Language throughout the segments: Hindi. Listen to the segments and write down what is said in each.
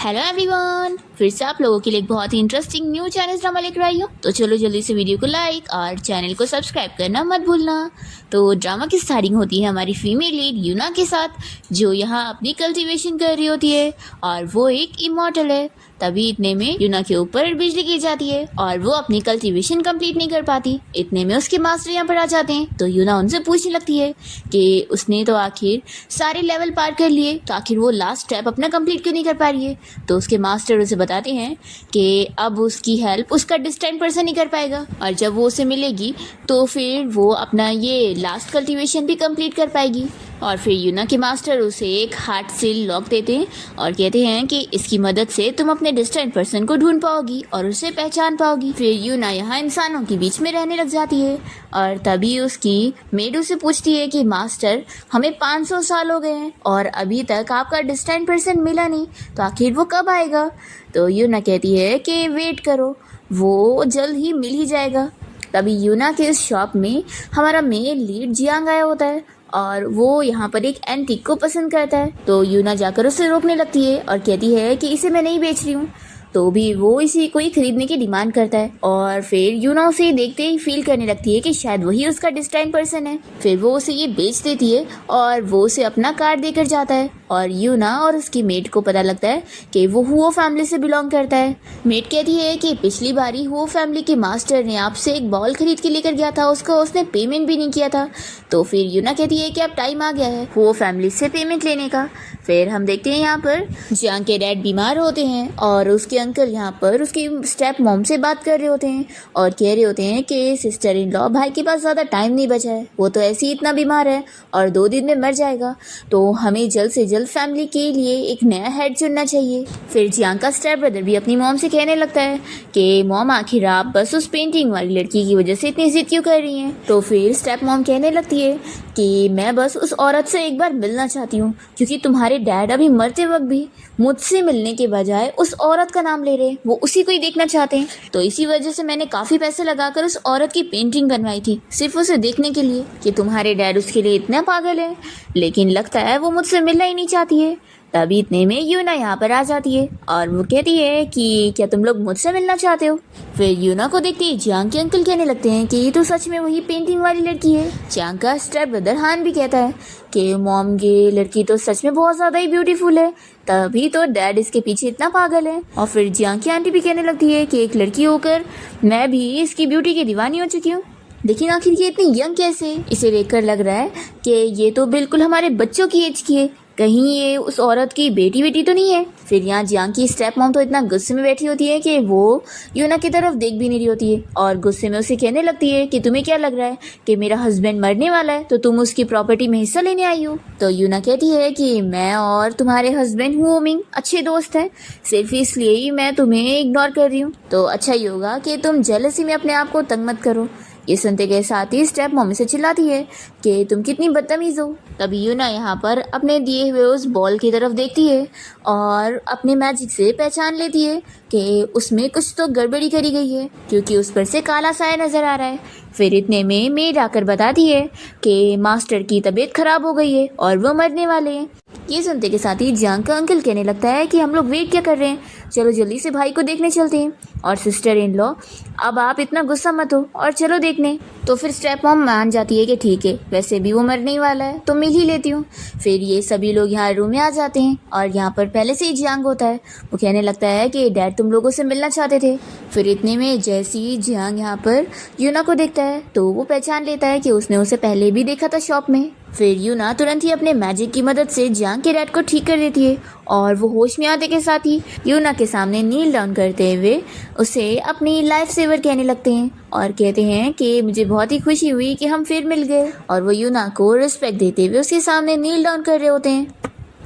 हेलो एवरीवन, फिर से आप लोगों के लिए एक बहुत ही इंटरेस्टिंग न्यू चाइनीज ड्रामा लेकर आई हूँ। तो चलो जल्दी से वीडियो को लाइक और चैनल को सब्सक्राइब करना मत भूलना। तो ड्रामा की स्टार्टिंग होती है हमारी फीमेल लीड यूना के साथ, जो यहाँ अपनी कल्टीवेशन कर रही होती है और वो एक इमॉर्टल है। तभी इतने में यूना के ऊपर बिजली गिर जाती है और वो अपनी कल्टीवेशन कंप्लीट नहीं कर पाती। इतने में उसके मास्टर यहाँ पर आ जाते हैं। तो यूना उनसे पूछने लगती है कि उसने तो आखिर सारे लेवल पार कर लिए, तो आखिर वो लास्ट स्टेप अपना कंप्लीट क्यों नहीं कर पा रही है। तो उसके मास्टर उसे बताते हैं कि अब उसकी हेल्प उसका डिस्टेंट पर्सन ही कर पाएगा और जब वो उसे मिलेगी तो फिर वो अपना ये लास्ट कल्टीवेशन भी कंप्लीट कर पाएगी। और फिर यूना के मास्टर उसे एक हार्ट सील लॉक देते हैं और कहते हैं कि इसकी मदद से तुम अपने डिस्टेंट पर्सन को ढूंढ पाओगी और उसे पहचान पाओगी। फिर यूना यहाँ इंसानों के बीच में रहने लग जाती है और तभी उसकी मेड उसे पूछती है कि मास्टर, हमें 500 साल हो गए हैं और अभी तक आपका डिस्टेंट पर्सन मिला नहीं, तो आखिर वो कब आएगा। तो यूना कहती है कि वेट करो, वो जल्द ही मिल ही जाएगा। तभी यूना के इस शॉप में हमारा मेल लीड जियांग आया होता है और वो यहाँ पर एक एंटीक को पसंद करता है। तो यूना जाकर उसे रोकने लगती है और कहती है कि इसे मैं नहीं बेच रही हूँ। तो भी वो इसी को ही खरीदने की डिमांड करता है और फिर यूना उसे देखते ही फील करने लगती है कि शायद वही उसका डिस्टाइन पर्सन है। फिर वो उसे ये बेच देती है और वो उसे अपना कार्ड देकर जाता है और यूना और उसकी मेट को पता लगता है कि वो हुओ फैमिली से बिलोंग करता है। मेट कहती है कि पिछली बारी हुओ फैमिली के मास्टर ने आपसे एक बॉल खरीद के लेकर गया था, उसको उसने पेमेंट भी नहीं किया था। तो फिर यूना कहती है कि अब टाइम आ गया है हुओ फैमिली से पेमेंट लेने का। फिर हम देखते हैं यहाँ पर जियांग के डैड बीमार होते हैं और उसके अंकल यहाँ पर उसकी स्टेप मॉम से बात कर रहे होते हैं और कह रहे होते हैं कि सिस्टर इन लॉ, भाई के पास ज़्यादा टाइम नहीं बचा है, वो तो ऐसे ही इतना बीमार है और 2 दिन में मर जाएगा, तो हमें जल्द से जल्द फैमिली के लिए एक नया हेड चुनना चाहिए। फिर जियांग का स्टेप ब्रदर भी अपनी मॉम से कहने लगता है कि मॉम, आखिर आप बस उस पेंटिंग वाली लड़की की वजह से इतनी जिद क्यों कर रही हैं। तो फिर स्टेप मॉम कहने लगती है कि मैं बस उस औरत से एक बार मिलना चाहती हूँ, क्योंकि तुम्हारे डैड अभी मरते वक्त भी मुझसे मिलने के बजाय उस औरत का नाम ले रहे हैं, वो उसी को ही देखना चाहते हैं। तो इसी वजह से मैंने काफ़ी पैसे लगाकर उस औरत की पेंटिंग बनवाई थी, सिर्फ उसे देखने के लिए कि तुम्हारे डैड उसके लिए इतना पागल है, लेकिन लगता है वो मुझसे मिलना ही नहीं चाहती है। तभी इतने में यूना यहाँ पर आ जाती है और वो कहती है कि क्या तुम लोग मुझसे मिलना चाहते हो। फिर यूना को देखते ही जियांग के अंकल कहने लगते हैं कि ये तो सच में वही पेंटिंग वाली लड़की है। जियांग का स्टेप ब्रदर हान भी कहता है कि मॉम, ये लड़की तो सच में बहुत ज़्यादा ही ब्यूटीफुल है, तभी तो डैड इसके पीछे इतना पागल है। और फिर जियांग की आंटी भी कहने लगती है कि एक लड़की होकर मैं भी इसकी ब्यूटी की दीवानी हो चुकी हूँ, लेकिन आखिर ये इतनी यंग कैसे। इसे देखकर लग रहा है कि ये तो बिल्कुल हमारे बच्चों की एज की है, कहीं ये उस औरत की बेटी तो नहीं है। फिर यहाँ जियांग की स्टेप मॉम तो इतना गुस्से में बैठी होती है कि वो यूना की तरफ देख भी नहीं रही होती है और गुस्से में उसे कहने लगती है कि तुम्हें क्या लग रहा है कि मेरा हस्बैंड मरने वाला है तो तुम उसकी प्रॉपर्टी में हिस्सा लेने आई हो। तो यूना कहती है कि मैं और तुम्हारे हस्बैंड हुओ मिंग अच्छे दोस्त हैं, सिर्फ इसलिए ही मैं तुम्हें इग्नोर कर रही हूँ, तो अच्छा ही होगा कि तुम जेलसी में अपने आप को तंग मत करो। ये सुनते के साथ ही स्टेप मॉम से चिल्लाती है कि तुम कितनी बदतमीज हो। तभी यूना यहाँ पर अपने दिए हुए उस बॉल की तरफ देखती है और अपने मैजिक से पहचान लेती है कि उसमें कुछ तो गड़बड़ी करी गई है, क्योंकि उस पर से काला साया नजर आ रहा है। फिर इतने में मेड आकर बताती है कि मास्टर की तबीयत खराब हो गई है और वो मरने वाले हैं। ये सुनते के साथ ही जियांग का अंकल कहने लगता है कि हम लोग वेट क्या कर रहे हैं, चलो जल्दी से भाई को देखने चलते हैं। और सिस्टर इन लॉ, अब आप इतना गुस्सा मत हो और चलो देखने। तो फिर स्टेप मॉम मान जाती है कि ठीक है, वैसे भी वो मरने ही वाला है तो मिल ही लेती हूँ। फिर ये सभी लोग यहाँ रूम में आ जाते हैं और यहाँ पर पहले से ही जियांग होता है। वो कहने लगता है कि डैड तुम लोगों से मिलना चाहते थे। फिर इतने में जैसे ही जियांग यहाँ पर यूना को देखता है तो वो पहचान लेता है कि उसने उसे पहले भी देखा था शॉप में। फिर यूना तुरंत ही अपने मैजिक की मदद से जियांग के डैड को ठीक कर देती है और वो होश में आते के साथ ही यूना के सामने नील डाउन करते हुए उसे अपनी लाइफ सेवर कहने लगते हैं और कहते हैं कि मुझे बहुत ही खुशी हुई कि हम फिर मिल गए। और वो यूना को रिस्पेक्ट देते हुए उसके सामने नील डाउन कर रहे होते हैं।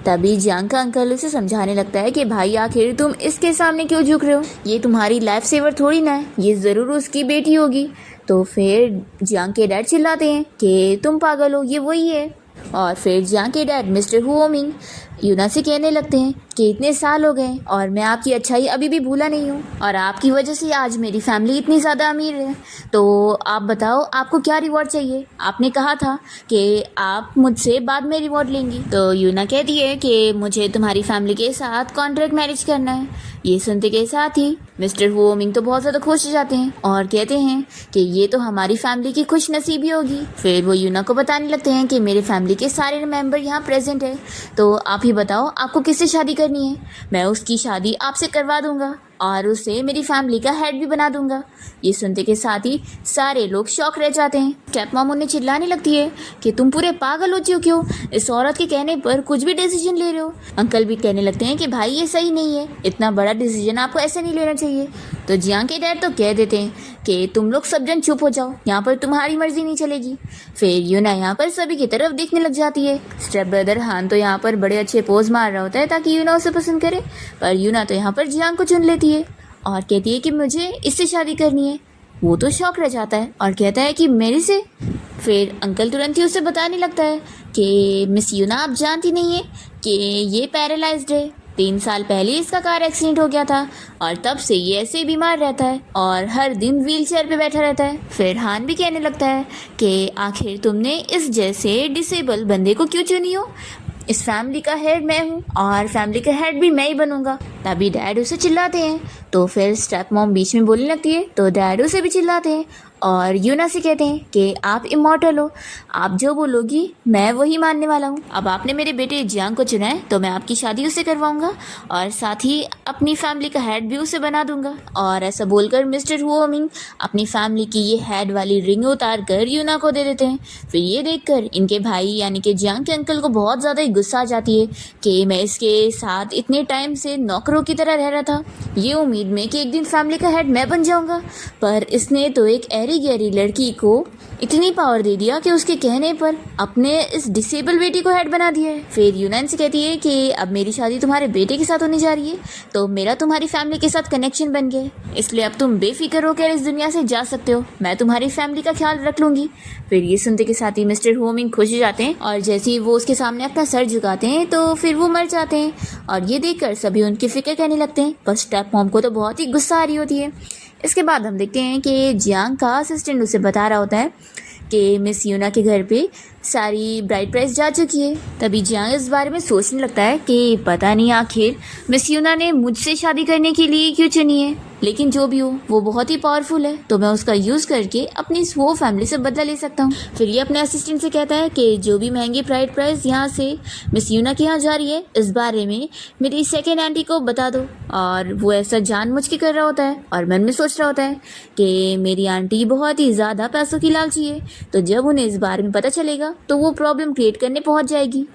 तभी जियांग का अंकल उसे समझाने लगता है कि भाई, आखिर तुम इसके सामने क्यों झुक रहे हो, ये तुम्हारी लाइफ सेवर थोड़ी ना है, ये ज़रूर उसकी बेटी होगी। तो फिर जियांग के डैड चिल्लाते हैं कि तुम पागल हो, ये वही है। और फिर जियांग के डैड मिस्टर हुओ मिंग यूना से कहने लगते हैं कि इतने साल हो गए और मैं आपकी अच्छाई अभी भी भूला नहीं हूँ और आपकी वजह से आज मेरी फैमिली इतनी ज़्यादा अमीर है। तो आप बताओ आपको क्या रिवॉर्ड चाहिए? आपने कहा था कि आप मुझसे बाद में रिवॉर्ड लेंगी। तो यूना कहती है कि मुझे तुम्हारी फैमिली के साथ कॉन्ट्रैक्ट मैरिज करना है। ये सुनते के साथ ही मिस्टर वो मिंग तो बहुत ज़्यादा खुश हो जाते हैं और कहते हैं कि ये तो हमारी फैमिली की खुश नसीबी होगी। फिर वो यूना को बताने लगते हैं कि मेरे फैमिली के सारे मेंबर यहाँ प्रेजेंट है, तो आप ही बताओ आपको किससे शादी करनी है? मैं उसकी शादी आपसे करवा दूंगा और उसे मेरी फैमिली का हेड भी बना दूंगा। ये सुनते के साथ ही सारे लोग शॉक रह जाते हैं। स्टेप मॉम उन्हें चिल्लाने लगती है कि तुम पूरे पागल हो चुके हो, इस औरत के कहने पर कुछ भी डिसीजन ले रहे हो। अंकल भी कहने लगते हैं कि भाई ये सही नहीं है, इतना बड़ा डिसीजन आपको ऐसे नहीं लेना चाहिए। तो जियांग के डैड तो कह देते हैं कि तुम लोग सब जन चुप हो जाओ, यहाँ पर तुम्हारी मर्जी नहीं चलेगी। फिर यूना यहाँ पर सभी की तरफ देखने लग जाती है। स्टेप ब्रदर हान तो यहाँ पर बड़े अच्छे पोज मार रहा होता है ताकि यूना उसे पसंद करे, पर यूना तो यहाँ पर जियांग को चुन लेती है और कहती है कि मुझे इससे शादी करनी है। वो तो शौक रह जाता है और कहता है कि मेरे से। फिर अंकल तुरंत ही उसे बताने लगता है कि मिस यूना आप जानती नहीं है कि ये पैरालाइज्ड है, 3 साल पहले इसका कार एक्सीडेंट हो गया था और तब से ये ऐसे ही बीमार रहता है और हर दिन व्हील चेयर पर बैठा रहता है। फिर हान भी कहने लगता है कि आखिर तुमने इस जैसे डिसेबल बंदे को क्यों चुनी हो? इस फैमिली का हेड मैं हूँ और फैमिली का हेड भी मैं ही बनूंगा। तभी डैड उसे चिल्लाते हैं। तो फिर स्टेप मॉम बीच में बोलने लगती है तो डैड उसे भी चिल्लाते हैं और यूना से कहते हैं कि आप इमॉर्टल हो, आप जो बोलोगी मैं वही मानने वाला हूँ। अब आपने मेरे बेटे जियांग को चुना है तो मैं आपकी शादी उससे करवाऊंगा और साथ ही अपनी फैमिली का हेड भी उसे बना दूंगा। और ऐसा बोलकर मिस्टर हुओ मिंग अपनी फैमिली की ये हेड वाली रिंग उतार कर यूना को दे देते हैं। फिर ये देखकर इनके भाई यानी कि जियांग के अंकल को बहुत ज़्यादा गुस्सा आ जाती है कि मैं इसके साथ इतने टाइम से नौकरों की तरह रह रहा था, ये उम्मीद में कि एक दिन फैमिली का हेड मैं बन जाऊंगा, पर इसने तो एक ऐरी गैरी लड़की को इतनी पावर दे दिया कि उसके कहने पर अपने इस डिसेबल बेटी को हेड बना दिया है। फिर यूनान से कहती है कि अब मेरी शादी तुम्हारे बेटे के साथ होने जा रही है तो मेरा तुम्हारी फैमिली के साथ कनेक्शन बन गया है, इसलिए अब तुम बेफिक्र होकर इस दुनिया से जा सकते हो, मैं तुम्हारी फैमिली का ख्याल रख लूंगी। फिर ये सुनते के साथ ही मिस्टर होमिंग खुश हो जाते हैं और जैसे ही वो उसके सामने अपना सर झुकाते हैं तो फिर वो मर जाते हैं और ये देखकर सभी उनकी फिक्र करने लगते हैं। पर स्टेप मॉम को तो बहुत ही गुस्सा आ रही होती है। इसके बाद हम देखते हैं कि जियांग का असिस्टेंट उसे बता रहा होता है कि मिस यूना के घर पे सारी ब्राइड प्राइस जा चुकी है। तभी जियांग इस बारे में सोचने लगता है कि पता नहीं आखिर मिस यूना ने मुझसे शादी करने के लिए क्यों चुनी है, लेकिन जो भी हो वो बहुत ही पावरफुल है तो मैं उसका यूज़ करके अपनी वो फैमिली से बदला ले सकता हूँ। फिर ये अपने असिस्टेंट से कहता है कि जो भी महंगी ब्राइड प्राइस यहाँ से मिस यूना के यहाँ जा रही है इस बारे में मेरी सेकेंड आंटी को बता दो। और वो ऐसा जानबूझ के कर रहा होता है और मन में सोच रहा होता है कि मेरी आंटी बहुत ही ज़्यादा पैसों की लालची है, तो जब उन्हें इस बारे में पता चलेगा तो वो प्रॉब्लम क्रिएट करने पहुँच जाएगी।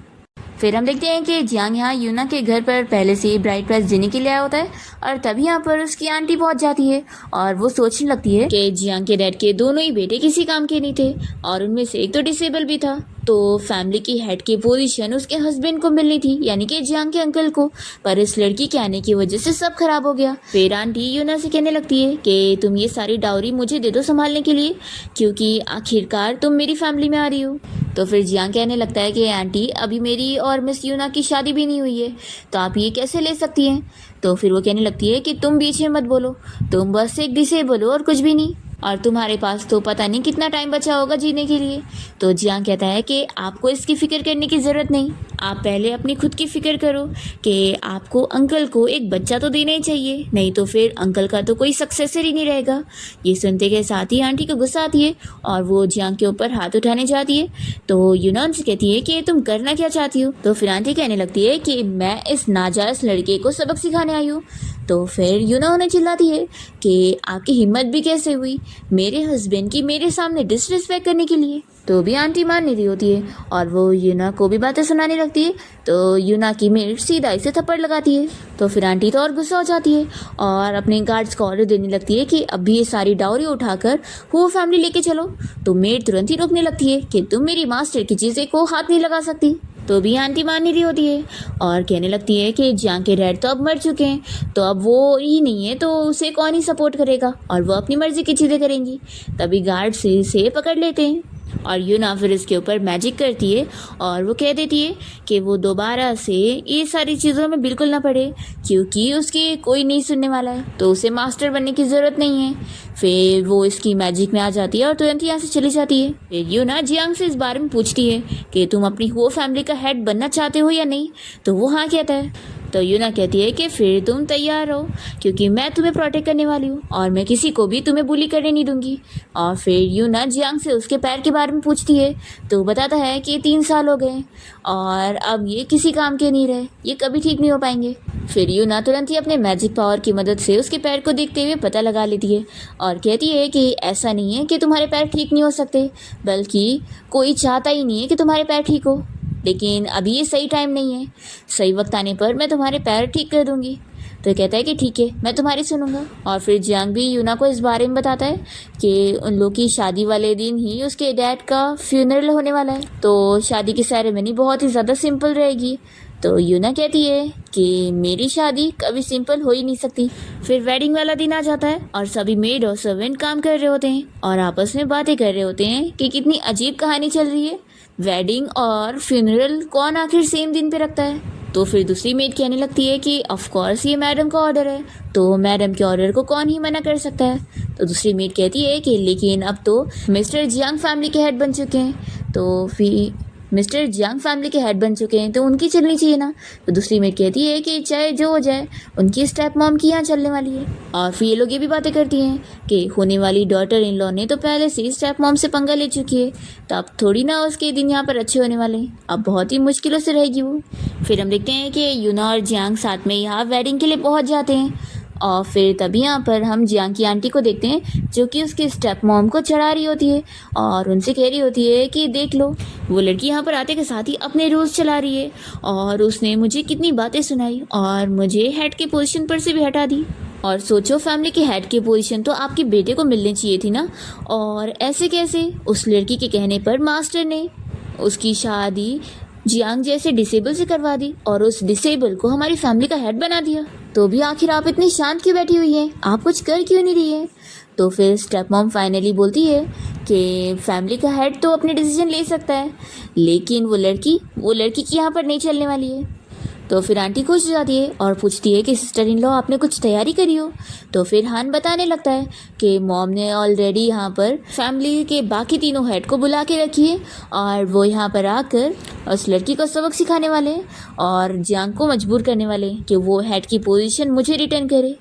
फिर हम देखते हैं कि जियांग यहाँ यूना के घर पर पहले से ही ब्राइड प्राइस देने के लिए आया होता है और तभी यहाँ पर उसकी आंटी पहुँच जाती है और वो सोचने लगती है कि जियांग के डैड के दोनों ही बेटे किसी काम के नहीं थे और उनमें से एक तो डिसेबल भी था, तो फैमिली की हेड की पोजीशन उसके हस्बैंड को मिलनी थी यानी कि जियांग के अंकल को, पर इस लड़की के आने की वजह से सब खराब हो गया। फिर आंटी यूना से कहने लगती है कि तुम ये सारी डाउरी मुझे दे दो संभालने के लिए, क्योंकि आखिरकार तुम मेरी फैमिली में आ रही हो। तो फिर जियांग कहने लगता है कि आंटी अभी मेरी और मिस यूना की शादी भी नहीं हुई है तो आप ये कैसे ले सकती हैं। तो फिर वो कहने लगती है कि तुम बीच में मत बोलो, तुम बस एक डिसेबल हो और कुछ भी नहीं, और तुम्हारे पास तो पता नहीं कितना टाइम बचा होगा जीने के लिए। तो जियांग कहता है कि आपको इसकी फ़िक्र करने की ज़रूरत नहीं, आप पहले अपनी खुद की फ़िक्र करो कि आपको अंकल को एक बच्चा तो देना ही चाहिए, नहीं तो फिर अंकल का तो कोई सक्सेसर ही नहीं रहेगा। ये सुनते के साथ ही आंटी को गुस्सा आती है और वो जियांग के ऊपर हाथ उठाने जाती है। तो यूनान से कहती है कि तुम करना क्या चाहती हो। तो फिर आंटी कहने लगती है कि मैं इस नाजायज़ लड़के को सबक सिखाने आई हूँ। तो फिर यूना उन्हें चिल्लाती है कि आपकी हिम्मत भी कैसे हुई मेरे हस्बैंड की मेरे सामने डिसरिस्पेक्ट करने के लिए। तो भी आंटी मान नहीं रही होती है और वो यूना को भी बातें सुनाने लगती है। तो यूना की मेड सीधा इसे थप्पड़ लगाती है। तो फिर आंटी तो और गुस्सा हो जाती है और अपने गार्ड्स को ऑर्डर देने लगती है कि अभी ये सारी डाउरी उठाकर वो फैमिली लेके चलो। तो मेड तुरंत ही रोकने लगती है कि तुम मेरी मास्टर की चीज़ें को हाथ नहीं लगा सकती। तो भी आंटी मान नहीं रही होती है और कहने लगती है कि जियांग के डैड तो अब मर चुके हैं तो अब वो ही नहीं है तो उसे कौन ही सपोर्ट करेगा और वो अपनी मर्जी की चीज़ें करेंगी। तभी गार्ड से इसे पकड़ लेते हैं और यूना फिर इसके ऊपर मैजिक करती है और वो कह देती है कि वो दोबारा से ये सारी चीज़ों में बिल्कुल ना पड़े, क्योंकि उसकी कोई नहीं सुनने वाला है, तो उसे मास्टर बनने की ज़रूरत नहीं है। फिर वो इसकी मैजिक में आ जाती है और तुरंत यहाँ से चली जाती है। फिर यूना जियांग से इस बारे में पूछती है कि तुम अपनी वो फैमिली का हेड बनना चाहते हो या नहीं, तो वो हाँ कहता है। तो यूना कहती है कि फिर तुम तैयार हो, क्योंकि मैं तुम्हें प्रोटेक्ट करने वाली हूँ और मैं किसी को भी तुम्हें बुली करने नहीं दूंगी। और फिर यूना जियांग से उसके पैर के बारे में पूछती है, तो बताता है कि 3 साल हो गए और अब ये किसी काम के नहीं रहे, ये कभी ठीक नहीं हो पाएंगे। फिर यूना तुरंत ही अपने मैजिक पावर की मदद से उसके पैर को देखते हुए पता लगा लेती है और कहती है कि ऐसा नहीं है कि तुम्हारे पैर ठीक नहीं हो सकते, बल्कि कोई चाहता ही नहीं है कि तुम्हारे पैर ठीक हो, लेकिन अभी ये सही टाइम नहीं है, सही वक्त आने पर मैं तुम्हारे पैर ठीक कर दूंगी। तो कहता है कि ठीक है, मैं तुम्हारी सुनूंगा। और फिर जियांग भी यूना को इस बारे में बताता है कि उन लोग की शादी वाले दिन ही उसके डैड का फ्यूनरल होने वाला है, तो शादी की सेरेमनी बहुत ही ज़्यादा सिंपल रहेगी। तो यूना कहती है कि मेरी शादी कभी सिंपल हो ही नहीं सकती। फिर वेडिंग वाला दिन आ जाता है और सभी मेड और सर्वेंट काम कर रहे होते हैं और आपस में बातें कर रहे होते हैं कि कितनी अजीब कहानी चल रही है, वेडिंग और फ्यूनरल कौन आखिर सेम दिन पे रखता है। तो फिर दूसरी मेड कहने लगती है कि ऑफ कोर्स ये मैडम का ऑर्डर है, तो मैडम के ऑर्डर को कौन ही मना कर सकता है। तो दूसरी मेड कहती है कि लेकिन अब तो मिस्टर जियांग फैमिली के हेड बन चुके हैं, तो फिर मिस्टर जियांग फैमिली के हेड बन चुके हैं तो उनकी चलनी चाहिए ना। तो दूसरी मेड कहती है कि चाहे जो हो जाए, उनकी स्टेप मॉम की यहाँ चलने वाली है। और फिर ये लोग ये भी बातें करती हैं कि होने वाली डॉटर इन लॉ ने तो पहले से ही स्टेप मॉम से पंगा ले चुकी है, तो अब थोड़ी ना उसके दिन यहाँ पर अच्छे होने वाले हैं, अब बहुत ही मुश्किलों से रहेगी वो। फिर हम देखते हैं कि यूना और जियांग साथ में यहाँ वेडिंग के लिए पहुँच जाते हैं और फिर तभी यहाँ पर हम जियांग की आंटी को देखते हैं जो कि उसके स्टेप मॉम को चढ़ा रही होती है और उनसे कह रही होती है कि देख लो, वो लड़की यहाँ पर आते के साथ ही अपने रूल्स चला रही है और उसने मुझे कितनी बातें सुनाई और मुझे हेड के पोजीशन पर से भी हटा दी। और सोचो, फैमिली के हेड की पोजीशन तो आपके बेटे को मिलनी चाहिए थी ना, और ऐसे कैसे उस लड़की के कहने पर मास्टर ने उसकी शादी जियांग जैसे डिसेबल से करवा दी और उस डिसेबल को हमारी फैमिली का हेड बना दिया। तो भी आखिर आप इतनी शांत क्यों बैठी हुई हैं, आप कुछ कर क्यों नहीं रही है। तो फिर स्टेप मॉम फाइनली बोलती है कि फैमिली का हेड तो अपने डिसीजन ले सकता है, लेकिन वो लड़की की यहाँ पर नहीं चलने वाली है। तो फिर आंटी खुश हो जाती है और पूछती है कि सिस्टर इन लॉ आपने कुछ तैयारी करी हो। तो फिर हान बताने लगता है कि मॉम ने ऑलरेडी यहाँ पर फैमिली के बाकी तीनों हेड को बुला के रखी है और वो यहाँ पर आकर उस लड़की को सबक सिखाने वाले हैं और जियांग को मजबूर करने वाले हैं कि वो हेड की पोजीशन मुझे रिटर्न करे।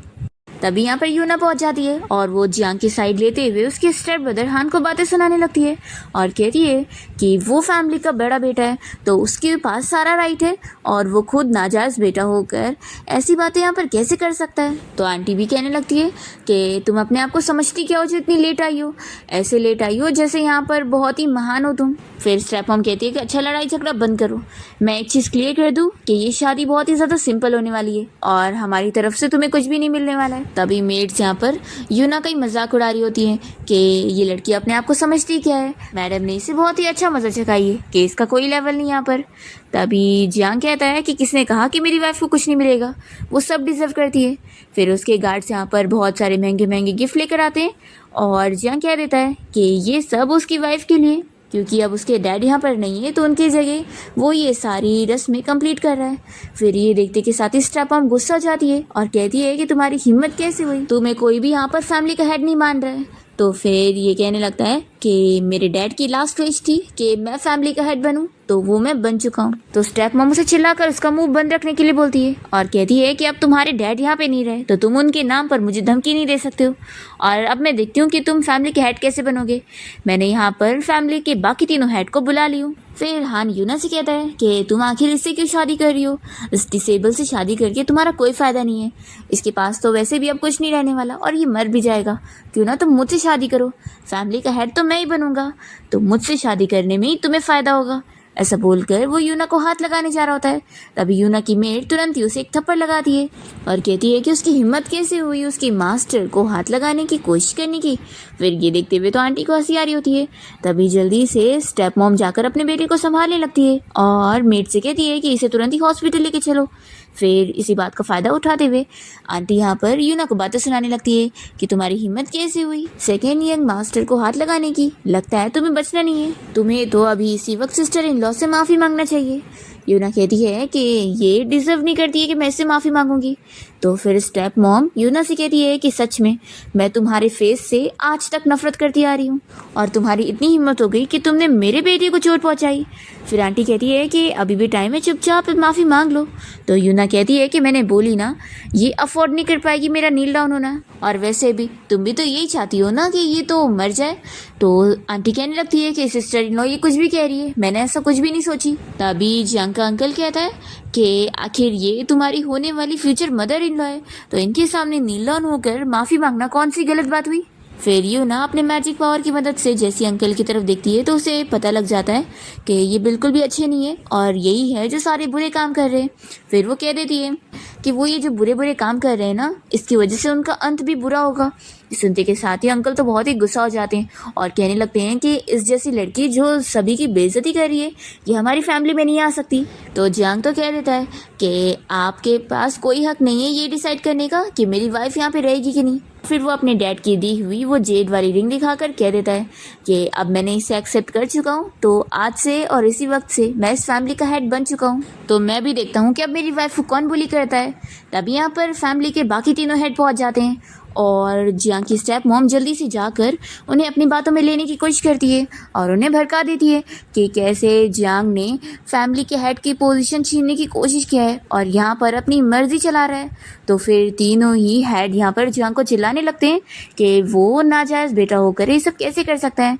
तभी यहाँ पर यूना पहुंच जाती है और वो जियांग की साइड लेते हुए उसके स्टेप ब्रदर हान को बातें सुनाने लगती है और कहती है कि वो फैमिली का बड़ा बेटा है तो उसके पास सारा राइट है और वो खुद नाजायज़ बेटा होकर ऐसी बातें यहाँ पर कैसे कर सकता है। तो आंटी भी कहने लगती है कि तुम अपने आप को समझती क्या हो जो इतनी लेट आई हो, ऐसे लेट आई हो जैसे यहाँ पर बहुत ही महान हो तुम। फिर स्टेप मॉम कहती है कि अच्छा, लड़ाई झगड़ा बंद करो, मैं एक चीज़ क्लियर कर दूँ कि ये शादी बहुत ही ज़्यादा सिंपल होने वाली है और हमारी तरफ से तुम्हें कुछ भी नहीं मिलने वाला है। तभी मेड्स यहाँ पर यूना का ही मजाक उड़ा रही होती है कि ये लड़की अपने आप को समझती क्या है, मैडम ने इसे बहुत ही अच्छा मजा चखाई है कि इसका कोई लेवल नहीं यहाँ पर। तभी जियांग कहता है कि किसने कहा कि मेरी वाइफ को कुछ नहीं मिलेगा, वो सब डिजर्व करती है। फिर उसके गार्ड्स यहाँ पर बहुत सारे महंगे महंगे गिफ्ट लेकर आते हैं और जियांग कह देता है कि ये सब उसकी वाइफ के लिए, क्योंकि अब उसके डैड यहाँ पर नहीं है तो उनकी जगह वो ये सारी रस्में कंप्लीट कर रहा है। फिर ये देखते के साथ ही स्टेप मॉम गुस्सा जाती है और कहती है कि तुम्हारी हिम्मत कैसे हुई, तुम्हें कोई भी यहाँ पर फैमिली का हेड नहीं मान रहा है। तो फिर ये कहने लगता है कि मेरे डैड की लास्ट विश थी कि मैं फैमिली का हेड बनूं, तो वो मैं बन चुका हूँ। तो स्टेप मॉम उसे चिल्लाकर उसका मुंह बंद रखने के लिए बोलती है और कहती है कि अब तुम्हारे डैड यहाँ पे नहीं रहे तो तुम उनके नाम पर मुझे धमकी नहीं दे सकते हो और अब मैं देखती हूँ कि तुम फैमिली के हेड कैसे बनोगे। मैंने यहाँ पर फैमिली के बाकी तीनों हेड को बुला ली हूँ। फिर हान यूना से कहता है कि तुम आखिर इससे क्यों शादी कर रही हो, इस डिसेबल से शादी करके तुम्हारा कोई फ़ायदा नहीं है, इसके पास तो वैसे भी अब कुछ नहीं रहने वाला और ये मर भी जाएगा, क्यों ना तुम मुझसे शादी करो, फैमिली का हेड तो मैं ही बनूंगा, तो मुझसे शादी करने में ही तुम्हें फ़ायदा होगा। ऐसा बोलकर वो यूना को हाथ लगाने जा रहा होता है। तभी यूना की मेड तुरंत ही उसे एक थप्पड़ लगाती है और कहती है कि उसकी हिम्मत कैसे हुई उसकी मास्टर को हाथ लगाने की कोशिश करने की। फिर ये देखते हुए तो आंटी को हंसी आ रही होती है। तभी जल्दी से स्टेप मॉम जाकर अपने बेटे को संभालने लगती है और मेड से कहती है कि इसे तुरंत ही हॉस्पिटल लेके चलो। फिर इसी बात का फ़ायदा उठाते हुए आंटी यहाँ पर यूना को बातें सुनाने लगती है कि तुम्हारी हिम्मत कैसे हुई सेकेंड यंग मास्टर को हाथ लगाने की, लगता है तुम्हें बचना नहीं है, तुम्हें तो अभी इसी वक्त सिस्टर इन लॉ से माफ़ी मांगना चाहिए। यूना कहती है कि ये डिज़र्व नहीं करती है कि मैं इससे माफ़ी मांगूंगी। तो फिर स्टेप मॉम यूना से कहती है कि सच में मैं तुम्हारे फेस से आज तक नफरत करती आ रही हूँ और तुम्हारी इतनी हिम्मत हो गई कि तुमने मेरे बेटे को चोट पहुँचाई। फिर आंटी कहती है कि अभी भी टाइम है, चुपचाप माफ़ी मांग लो। तो यूना कहती है कि मैंने बोली ना, ये अफोर्ड नहीं कर पाएगी मेरा नील डाउन होना, और वैसे भी तुम भी तो यही चाहती हो ना कि ये तो मर जाए। तो आंटी कहने लगती है कि सिस्टर इन लॉ ये कुछ भी कह रही है, मैंने ऐसा कुछ भी नहीं सोची। तभी जियांग का अंकल कहता है कि आखिर ये तुम्हारी होने वाली फ्यूचर मदर इन लॉ है, तो इनके सामने नील डाउन होकर माफ़ी मांगना कौन सी गलत बात हुई। फिर यूना अपने मैजिक पावर की मदद से जैसी अंकल की तरफ देखती है तो उसे पता लग जाता है कि ये बिल्कुल भी अच्छे नहीं है और यही है जो सारे बुरे काम कर रहे हैं। फिर वो कह देती है कि वो ये जो बुरे बुरे काम कर रहे हैं ना, इसकी वजह से उनका अंत भी बुरा होगा। सुनते के साथ ही अंकल तो बहुत ही गुस्सा हो जाते हैं और कहने लगते हैं कि इस जैसी लड़की जो सभी की बेइज्जती कर रही है ये हमारी फैमिली में नहीं आ सकती। तो जियांग तो कह देता है कि आपके पास कोई हक नहीं है ये डिसाइड करने का कि मेरी वाइफ यहाँ पे रहेगी कि नहीं। फिर वो अपने डैड की दी हुई वो जेड वाली रिंग दिखाकर कह देता है कि अब मैंने इसे एक्सेप्ट कर चुका हूँ, तो आज से और इसी वक्त से मैं इस फैमिली का हेड बन चुका हूँ, तो मैं भी देखता हूँ कि अब मेरी वाइफ को कौन बुली करता है। तभी यहाँ पर फैमिली के बाकी तीनों हेड पहुँच जाते हैं और जियांग की स्टेप मॉम जल्दी से जाकर उन्हें अपनी बातों में लेने की कोशिश करती है और उन्हें भड़का देती है कि कैसे जियांग ने फैमिली के हेड की पोजीशन छीनने की कोशिश किया है और यहाँ पर अपनी मर्जी चला रहा है। तो फिर तीनों ही हेड यहाँ पर जियांग को चिल्लाने लगते हैं कि वो नाजायज़ बेटा होकर ये सब कैसे कर सकता है।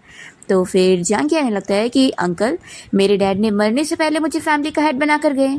तो फिर जियांग कहने लगता है कि अंकल, मेरे डैड ने मरने से पहले मुझे फैमिली का हेड बना कर गए,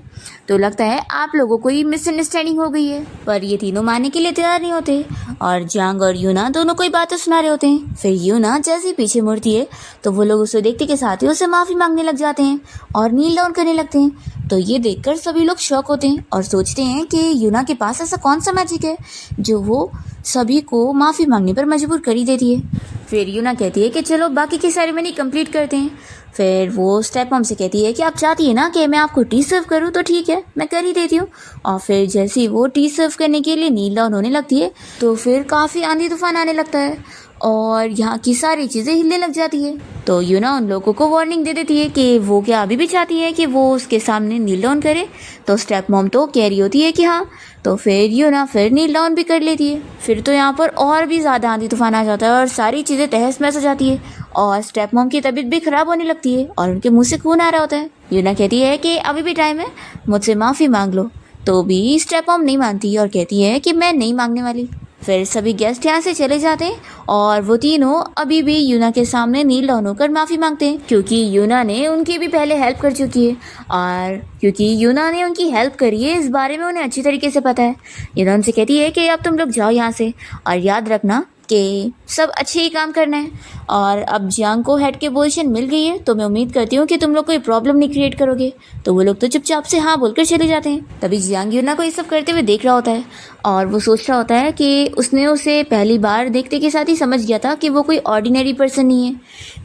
तो लगता है आप लोगों को ही मिसअंडरस्टैंडिंग हो गई है। पर ये तीनों मानने के लिए तैयार नहीं होते और जियांग और यूना दोनों कोई बातें सुना रहे होते हैं। फिर यूना जैसे ही पीछे मुड़ती है तो वो लोग उसे देखते के साथ ही उसे माफ़ी मांगने लग जाते हैं और नील डाउन करने लगते हैं। तो ये देखकर सभी लोग शॉक होते हैं और सोचते हैं कि यूना के पास ऐसा कौन सा मैजिक है जो वो सभी को माफ़ी मांगने पर मजबूर कर ही देती है। फिर यूना कहती है कि चलो बाकी की सेरेमनी कंप्लीट करते हैं। फिर वो स्टेप मॉम से कहती है कि आप चाहती है ना कि मैं आपको टी सर्व करूँ, तो ठीक है मैं कर ही देती हूँ। और फिर जैसे ही वो टी सर्व करने के लिए नील डाउन होने लगती है तो फिर काफ़ी आंधी तूफान आने लगता है और यहाँ की सारी चीज़ें हिलने लग जाती है। तो यूना उन लोगों को वार्निंग दे देती है कि वो क्या अभी भी चाहती है कि वो उसके सामने नील डाउन करे। तो स्टेप मॉम तो कह रही होती है कि हाँ। तो फिर यूना फिर नील डाउन भी कर लेती है। फिर तो यहाँ पर और भी ज़्यादा आंधी तूफान आ जाता है और सारी चीज़ें तहस महस हो जाती है और स्टेप मॉम की तबीयत भी ख़राब होने लगती है और उनके मुँह से खून आ रहा होता है। यूना कहती है कि अभी भी टाइम है, मुझसे माफ़ी मांग लो। तो भी स्टेप मॉम नहीं मानती और कहती है कि मैं नहीं मांगने वाली। फिर सभी गेस्ट यहाँ से चले जाते हैं और वो तीनों अभी भी यूना के सामने नील डाउन होकर माफ़ी मांगते हैं क्योंकि यूना ने उनकी भी पहले हेल्प कर चुकी है और क्योंकि यूना ने उनकी हेल्प करी है इस बारे में उन्हें अच्छी तरीके से पता है। यूना उनसे कहती है कि अब तुम लोग जाओ यहाँ से और याद रखना कि सब अच्छे ही काम करना है। और अब जियांग को हेड की पोजीशन मिल गई है तो मैं उम्मीद करती हूँ कि तुम लोग कोई प्रॉब्लम नहीं क्रिएट करोगे। तो वो लोग तो चुपचाप से हाँ बोलकर चले जाते हैं। तभी जियांग यूना को ये सब करते हुए देख रहा होता है और वो सोच रहा होता है कि उसने उसे पहली बार देखते के साथ ही समझ गया था कि वो कोई ऑर्डिनरी पर्सन नहीं है।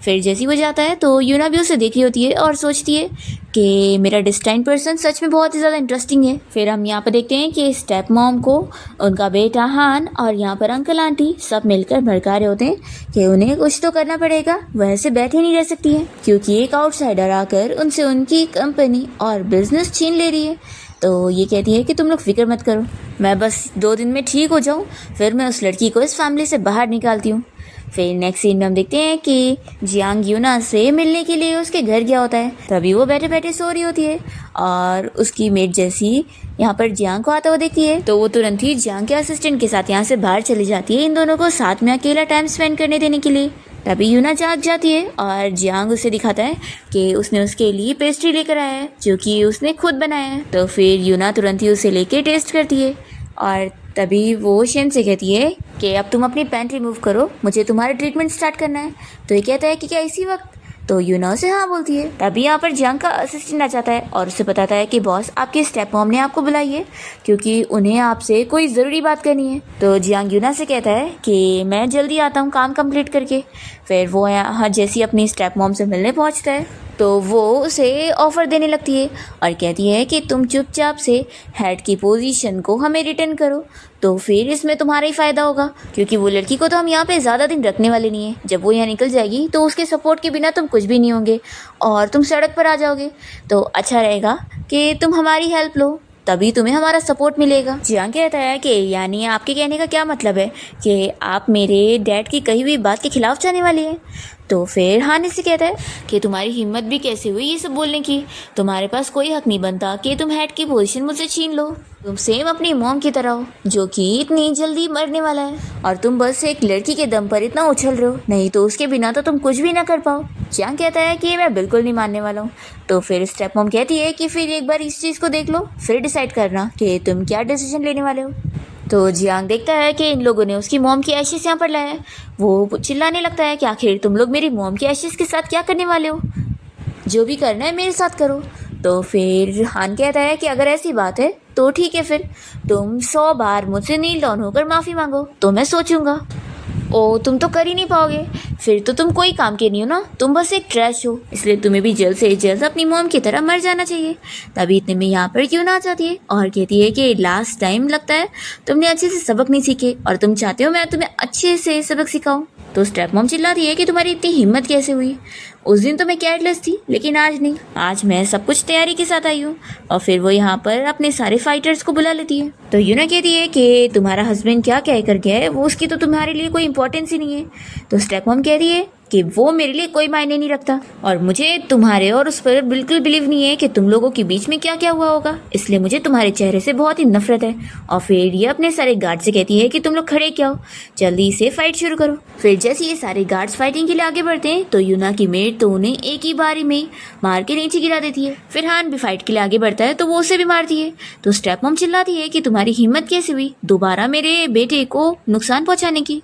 फिर जैसे ही वो जाता है तो यूना भी उसे देख रही होती है और सोचती है कि मेरा डिस्टाइन पर्सन सच में बहुत ही ज़्यादा इंटरेस्टिंग है। फिर हम यहाँ पर देखते हैं कि स्टेप मॉम को उनका बेटा हान और यहाँ पर अंकल आंटी सब मिलकर भड़का रहे होते हैं कि उन्हें कुछ तो करना पड़ेगा, वह ऐसे बैठे नहीं रह सकती है क्योंकि एक आउटसाइडर आकर उनसे उनकी कंपनी और बिजनेस छीन ले रही है। तो ये कहती है कि तुम लोग फिक्र मत करो, मैं बस 2 दिन में ठीक हो जाऊँ, फिर मैं उस लड़की को इस फैमिली से बाहर निकालती हूँ। फिर नेक्स्ट सीन में हम देखते हैं कि जियांग यूना से मिलने के लिए उसके घर गया होता है। तभी वो बैठे बैठे सो रही होती है और उसकी मेट जैसी यहाँ पर जियांग को आता हुआ देखती है तो वो तुरंत ही जियांग के असिस्टेंट के साथ यहाँ से बाहर चली जाती है इन दोनों को साथ में अकेला टाइम स्पेंड करने देने के लिए। तभी यूना जाग जाती है और जियांग उसे दिखाता है कि उसने उसके लिए पेस्ट्री लेकर आया है जो कि उसने खुद बनाया है। तो फिर यूना तुरंत ही उसे लेके टेस्ट करती है और तभी वो शेन से कहती है कि अब तुम अपनी पैंट रिमूव करो, मुझे तुम्हारा ट्रीटमेंट स्टार्ट करना है। तो ये कहता है कि क्या इसी वक्त? तो यूना उसे हाँ बोलती है। तभी यहाँ पर जियांग का असिस्टेंट आ जाता है और उसे बताता है कि बॉस आपके स्टेप मॉम ने आपको बुलाई है क्योंकि उन्हें आपसे कोई ज़रूरी बात करनी है। तो जियांग यूना से कहता है कि मैं जल्दी आता हूँ काम कंप्लीट करके। फिर वो यहाँ जैसी अपनी स्टेप मॉम से मिलने पहुँचता है तो वो उसे ऑफ़र देने लगती है और कहती है कि तुम चुपचाप से हेड की पोजीशन को हमें रिटर्न करो, तो फिर इसमें तुम्हारा ही फ़ायदा होगा, क्योंकि वो लड़की को तो हम यहाँ पे ज़्यादा दिन रखने वाले नहीं हैं। जब वो यहाँ निकल जाएगी तो उसके सपोर्ट के बिना तुम कुछ भी नहीं होंगे और तुम सड़क पर आ जाओगे। तो अच्छा रहेगा कि तुम हमारी हेल्प लो, तभी तुम्हें हमारा सपोर्ट मिलेगा। जियांग कहता है कि यानी आपके कहने का क्या मतलब है कि आप मेरे डैड की कही हुई बात के खिलाफ जाने वाली हैं। तो फिर हान इससे कहता है कि तुम्हारी हिम्मत भी कैसे हुई ये सब बोलने की, तुम्हारे पास कोई हक नहीं बनता कि तुम हेड की पोजीशन मुझसे छीन लो। तुम सेम अपनी मॉम की तरह हो जो कि इतनी जल्दी मरने वाला है और तुम बस एक लड़की के दम पर इतना उछल रहे हो, नहीं तो उसके बिना तो तुम कुछ भी ना कर पाओ। जियांग कहता है कि मैं बिल्कुल नहीं मानने वाला हूँ। तो फिर स्टेप मॉम कहती है कि फिर एक बार इस चीज़ को देख लो, फिर डिसाइड करना कि तुम क्या डिसीजन लेने वाले हो। तो जियांग देखता है कि इन लोगों ने उसकी मॉम की एशेस यहाँ पर लाया है। वो चिल्लाने लगता है कि आखिर तुम लोग मेरी मॉम की एशेस के साथ क्या करने वाले हो, जो भी करना है मेरे साथ करो। तो फिर हान कहता है कि अगर ऐसी बात है तो ठीक है, फिर तुम 100 बार मुझसे नील डाउन होकर माफ़ी मांगो तो मैं सोचूंगा। ओ तुम तो कर ही नहीं पाओगे, फिर तो तुम कोई काम के नहीं हो ना, तुम बस एक ट्रैश हो, इसलिए तुम्हें भी जल्द से जल्द अपनी मॉम की तरह मर जाना चाहिए। तभी इतने में यहाँ पर क्यों ना आ जाती है और कहती है कि लास्ट टाइम लगता है तुमने अच्छे से सबक नहीं सीखे और तुम चाहते हो मैं तुम्हें अच्छे से सबक सिखाऊं। तो स्टेप मॉम चिल्लाती है कि तुम्हारी इतनी हिम्मत कैसे हुई, उस दिन तो मैं केयरलेस थी लेकिन आज नहीं, आज मैं सब कुछ तैयारी के साथ आई हूँ। और फिर वो यहाँ पर अपने सारे फाइटर्स को बुला लेती है। तो यूना कहती है कि तुम्हारा हस्बैंड क्या कह कर गया है वो उसकी तो तुम्हारे लिए कोई इंपॉर्टेंस ही नहीं है। तो स्टेप मॉम कह रही है कि वो मेरे लिए कोई मायने नहीं रखता और मुझे तुम्हारे और उस पर बिल्कुल बिलीव नहीं है कि तुम लोगों के बीच में क्या क्या हुआ होगा, इसलिए मुझे तुम्हारे चेहरे से बहुत ही नफरत है। और फिर ये अपने सारे गार्ड से कहती है कि तुम लोग खड़े क्या हो, जल्दी से फाइट शुरू करो। फिर जैसे ये सारे गार्ड्स फाइटिंग के लिए आगे बढ़ते हैं तो यूना की मेड तो उन्हें एक ही बारी में मार के नीचे गिरा देती है। फिर हान भी फाइट के लिए आगे बढ़ता है तो वो उसे भी मारती है। तो स्टेप मॉम चिल्लाती है कि तुम्हारी हिम्मत कैसे हुई दोबारा मेरे बेटे को नुकसान पहुंचाने की।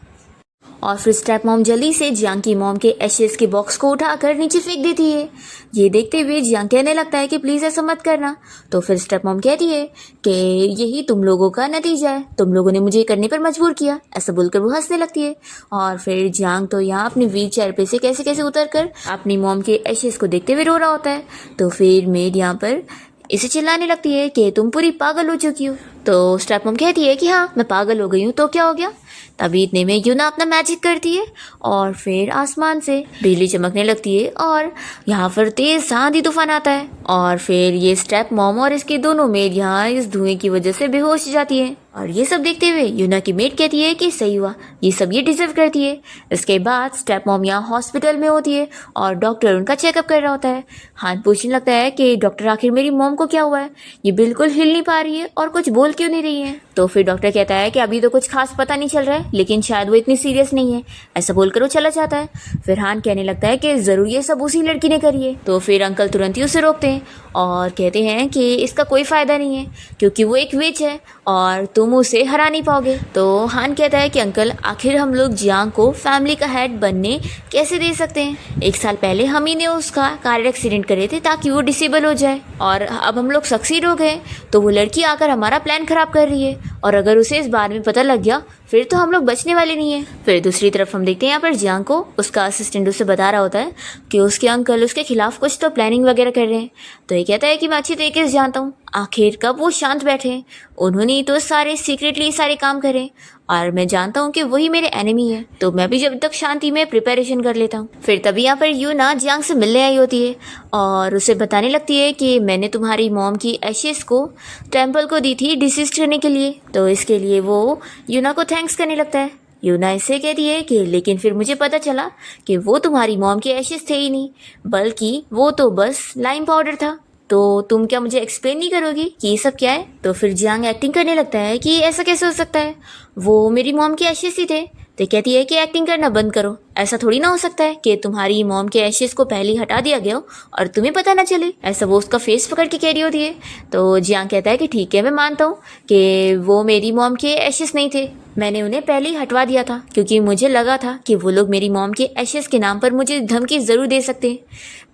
और फिर स्टेप मॉम जल्दी से जियांग की मॉम के एशेस के बॉक्स को उठाकर नीचे फेंक देती है। ये देखते हुए जियांग कहने लगता है कि प्लीज़ ऐसा मत करना। तो फिर स्टेप मॉम कहती है कि यही तुम लोगों का नतीजा है, तुम लोगों ने मुझे करने पर मजबूर किया। ऐसा बोलकर वो हंसने लगती है। और फिर जियांग तो यहाँ अपनी व्हील चेयर पे से कैसे कैसे उतर कर अपनी मॉम के एशेस को देखते हुए रो रहा होता है। तो फिर मेड यहाँ पर इसे चिल्लाने लगती है कि तुम पूरी पागल हो चुकी हो। तो स्टेप मॉम कहती है कि हाँ मैं पागल हो गई हूँ, तो क्या हो गया। तभी इतने में यूना अपना मैजिक करती है और फिर आसमान से बिजली चमकने लगती है और यहाँ पर तेज आंधी तूफान आता है। और फिर ये स्टेप मॉम और इसके दोनों मेड यहाँ इस धुएं की वजह से बेहोश हो जाती है। और ये सब देखते हुए यूना की मेड कहती है कि सही हुआ, ये सब ये डिजर्व करती है। इसके बाद स्टेप मॉम यहाँ हॉस्पिटल में होती है और डॉक्टर उनका चेकअप कर रहा होता है। हाथ पूछने लगता है कि डॉक्टर आखिर मेरी मॉम को क्या हुआ है, ये बिल्कुल हिल नहीं पा रही है और कुछ बोल क्यों नहीं रही है। तो फिर डॉक्टर कहता है कि अभी तो कुछ खास पता नहीं चल रहा है लेकिन शायद वो इतनी सीरियस नहीं है। ऐसा बोलकर वो चला जाता है। फिर हान कहने लगता है कि जरूर ये सब उसी लड़की ने करी है। तो फिर अंकल तुरंत ही उसे रोकते हैं और कहते हैं कि इसका कोई फायदा नहीं है क्योंकि वो एक विच है और तुम उसे हरा नहीं पाओगे। तो हान कहता है कि अंकल आखिर हम लोग जियांग को फैमिली का हेड बनने कैसे दे सकते हैं, 1 साल पहले हम ही ने उसका कार एक्सीडेंट करे थे ताकि वो डिसेबल हो जाए और अब हम लोग सक्सीड हो गए तो वो लड़की आकर हमारा प्लान खराब कर रही है और अगर उसे इस बारे में पता लग गया फिर तो हम लोग बचने वाले नहीं है। फिर दूसरी तरफ हम देखते हैं यहाँ पर जियांग को उसका असिस्टेंट उसे बता रहा होता है कि उसके अंकल उसके खिलाफ कुछ तो प्लानिंग वगैरह कर रहे हैं। तो ये कहता है कि मैं अच्छी तरीके से जानता हूँ, आखिर कब वो शांत बैठे, उन्होंने तो सारे सीक्रेटली सारे काम करे और मैं जानता हूँ कि वही मेरे एनिमी है, तो मैं भी जब तक शांति में प्रिपरेशन कर लेता हूँ। फिर तभी यहाँ पर यूना जियांग से मिलने आई होती है और उसे बताने लगती है कि मैंने तुम्हारी मॉम की एशेस को टेम्पल को दी थी डिसिस्ट करने के लिए। तो इसके लिए वो यूना को थैंक्स करने लगता है। यूना इससे कहती है कि लेकिन फिर मुझे पता चला कि वो तुम्हारी मॉम के एशेस थे ही नहीं बल्कि वो तो बस लाइम पाउडर था। तो तुम क्या मुझे एक्सप्लेन नहीं करोगी कि ये सब क्या है। तो फिर जियांग एक्टिंग करने लगता है कि ऐसा कैसे हो सकता है, वो मेरी मॉम के एशेस ही थे। तो कहती है कि एक्टिंग करना बंद करो, ऐसा थोड़ी ना हो सकता है कि तुम्हारी मॉम के एशेस को पहले ही हटा दिया गया हो और तुम्हें पता ना चले। ऐसा वो उसका फेस पकड़ के कह रही होती है। तो जियांग कहता है कि ठीक है मैं मानता हूँ कि वो मेरी मॉम के एशेस नहीं थे मैंने उन्हें पहले ही हटवा दिया था क्योंकि मुझे लगा था कि वो लोग मेरी मॉम के एशेस के नाम पर मुझे धमकी ज़रूर दे सकते हैं।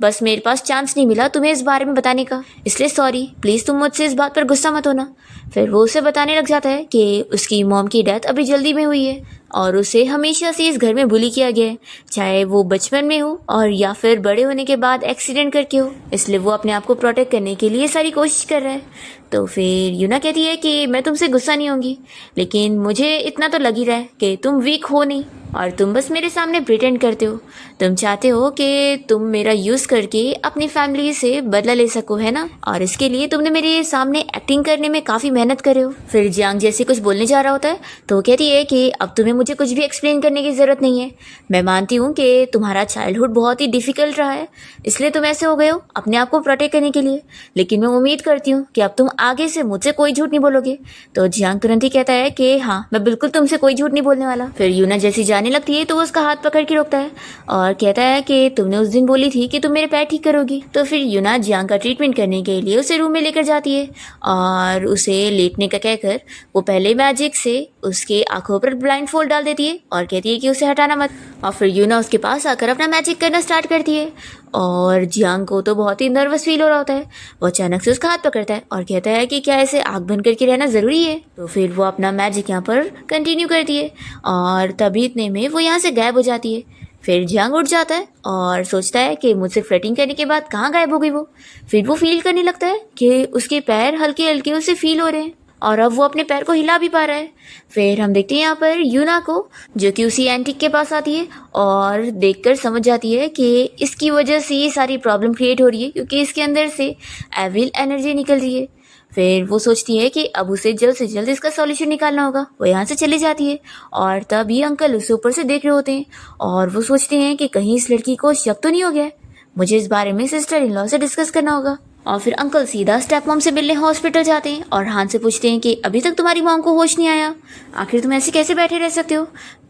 बस मेरे पास चांस नहीं मिला तुम्हें इस बारे में बताने का, इसलिए सॉरी, प्लीज़ तुम मुझसे इस बात पर गुस्सा मत होना। फिर वो उसे बताने लग जाता है कि उसकी मॉम की डेथ अभी जल्दी में हुई है और उसे हमेशा से इस घर में बुली किया गया है, चाहे वो बचपन में हो और या फिर बड़े होने के बाद एक्सीडेंट करके हो, इसलिए वो अपने आप को प्रोटेक्ट करने के लिए सारी कोशिश कर रहा है। तो फिर यूना कहती है कि मैं तुमसे गुस्सा नहीं होंगी, लेकिन मुझे इतना तो लग ही रहा है कि तुम वीक हो नहीं और तुम बस मेरे सामने प्रिटेंड करते हो। तुम चाहते हो कि तुम मेरा यूज़ करके अपनी फैमिली से बदला ले सको, है ना? और इसके लिए तुमने मेरे सामने एक्टिंग करने में काफ़ी मेहनत करे हो। फिर जियांग जैसे कुछ बोलने जा रहा होता है तो वो कहती है कि अब तुम्हें मुझे कुछ भी एक्सप्लेन करने की ज़रूरत नहीं है। मैं मानती हूँ कि तुम्हारा चाइल्डहुड बहुत ही डिफ़िकल्ट रहा है, इसलिए तुम ऐसे हो गए हो अपने आप को प्रोटेक्ट करने के लिए, लेकिन मैं उम्मीद करती हूँ कि अब तुम आगे से मुझसे कोई झूठ नहीं बोलोगे। तो जियांग तुरंत ही कहता है कि हाँ, मैं बिल्कुल तुमसे कोई झूठ नहीं बोलने वाला। फिर यूना जैसी जाने लगती है तो वो उसका हाथ पकड़ के रोकता है और कहता है कि तुमने उस दिन बोली थी कि तुम मेरे पैर ठीक करोगी। तो फिर यूना जियांग का ट्रीटमेंट करने के लिए उसे रूम में लेकर जाती है और उसे लेटने का कहकर वो पहले मैजिक से उसके आंखों पर ब्लाइंड फोल्ड डाल देती है और कहती है कि उसे हटाना मत। और फिर यूना उसके पास आकर अपना मैजिक करना स्टार्ट करती है और जियांग को तो बहुत ही नर्वस फील हो रहा होता है। वो अचानक से उसका हाथ पकड़ता है और कहता है कि क्या ऐसे आँख बंद करके रहना ज़रूरी है। तो फिर वो अपना मैजिक यहाँ पर कंटिन्यू करती है और तभी इतने में वो यहाँ से गायब हो जाती है। फिर जियांग उठ जाता है और सोचता है कि मुझसे फ्लर्टिंग करने के बाद कहाँ गायब हो गई वो। फिर वो फील करने लगता है कि उसके पैर हल्के हल्के उसे फील हो रहे हैं और अब वो अपने पैर को हिला भी पा रहा है। फिर हम देखते हैं यहाँ पर यूना को, जो कि उसी एंटिक के पास आती है और देखकर समझ जाती है कि इसकी वजह से ये सारी प्रॉब्लम क्रिएट हो रही है क्योंकि इसके अंदर से एविल एनर्जी निकल रही है। फिर वो सोचती है कि अब उसे जल्द से जल्द इसका सॉल्यूशन निकालना होगा। वो यहाँ से चली जाती है और तभी अंकल उसे ऊपर से देख रहे होते हैं और वो सोचते हैं कि कहीं इस लड़की को शक तो नहीं हो गया है। मुझे इस बारे में सिस्टर इन लॉ से डिस्कस करना होगा। और फिर अंकल सीधा स्टेप मॉम से मिलने हॉस्पिटल जाते हैं और हान से पूछते हैं कि अभी तक तुम्हारी मॉम को होश नहीं आया, आखिर तुम ऐसे कैसे बैठे रह सकते हो?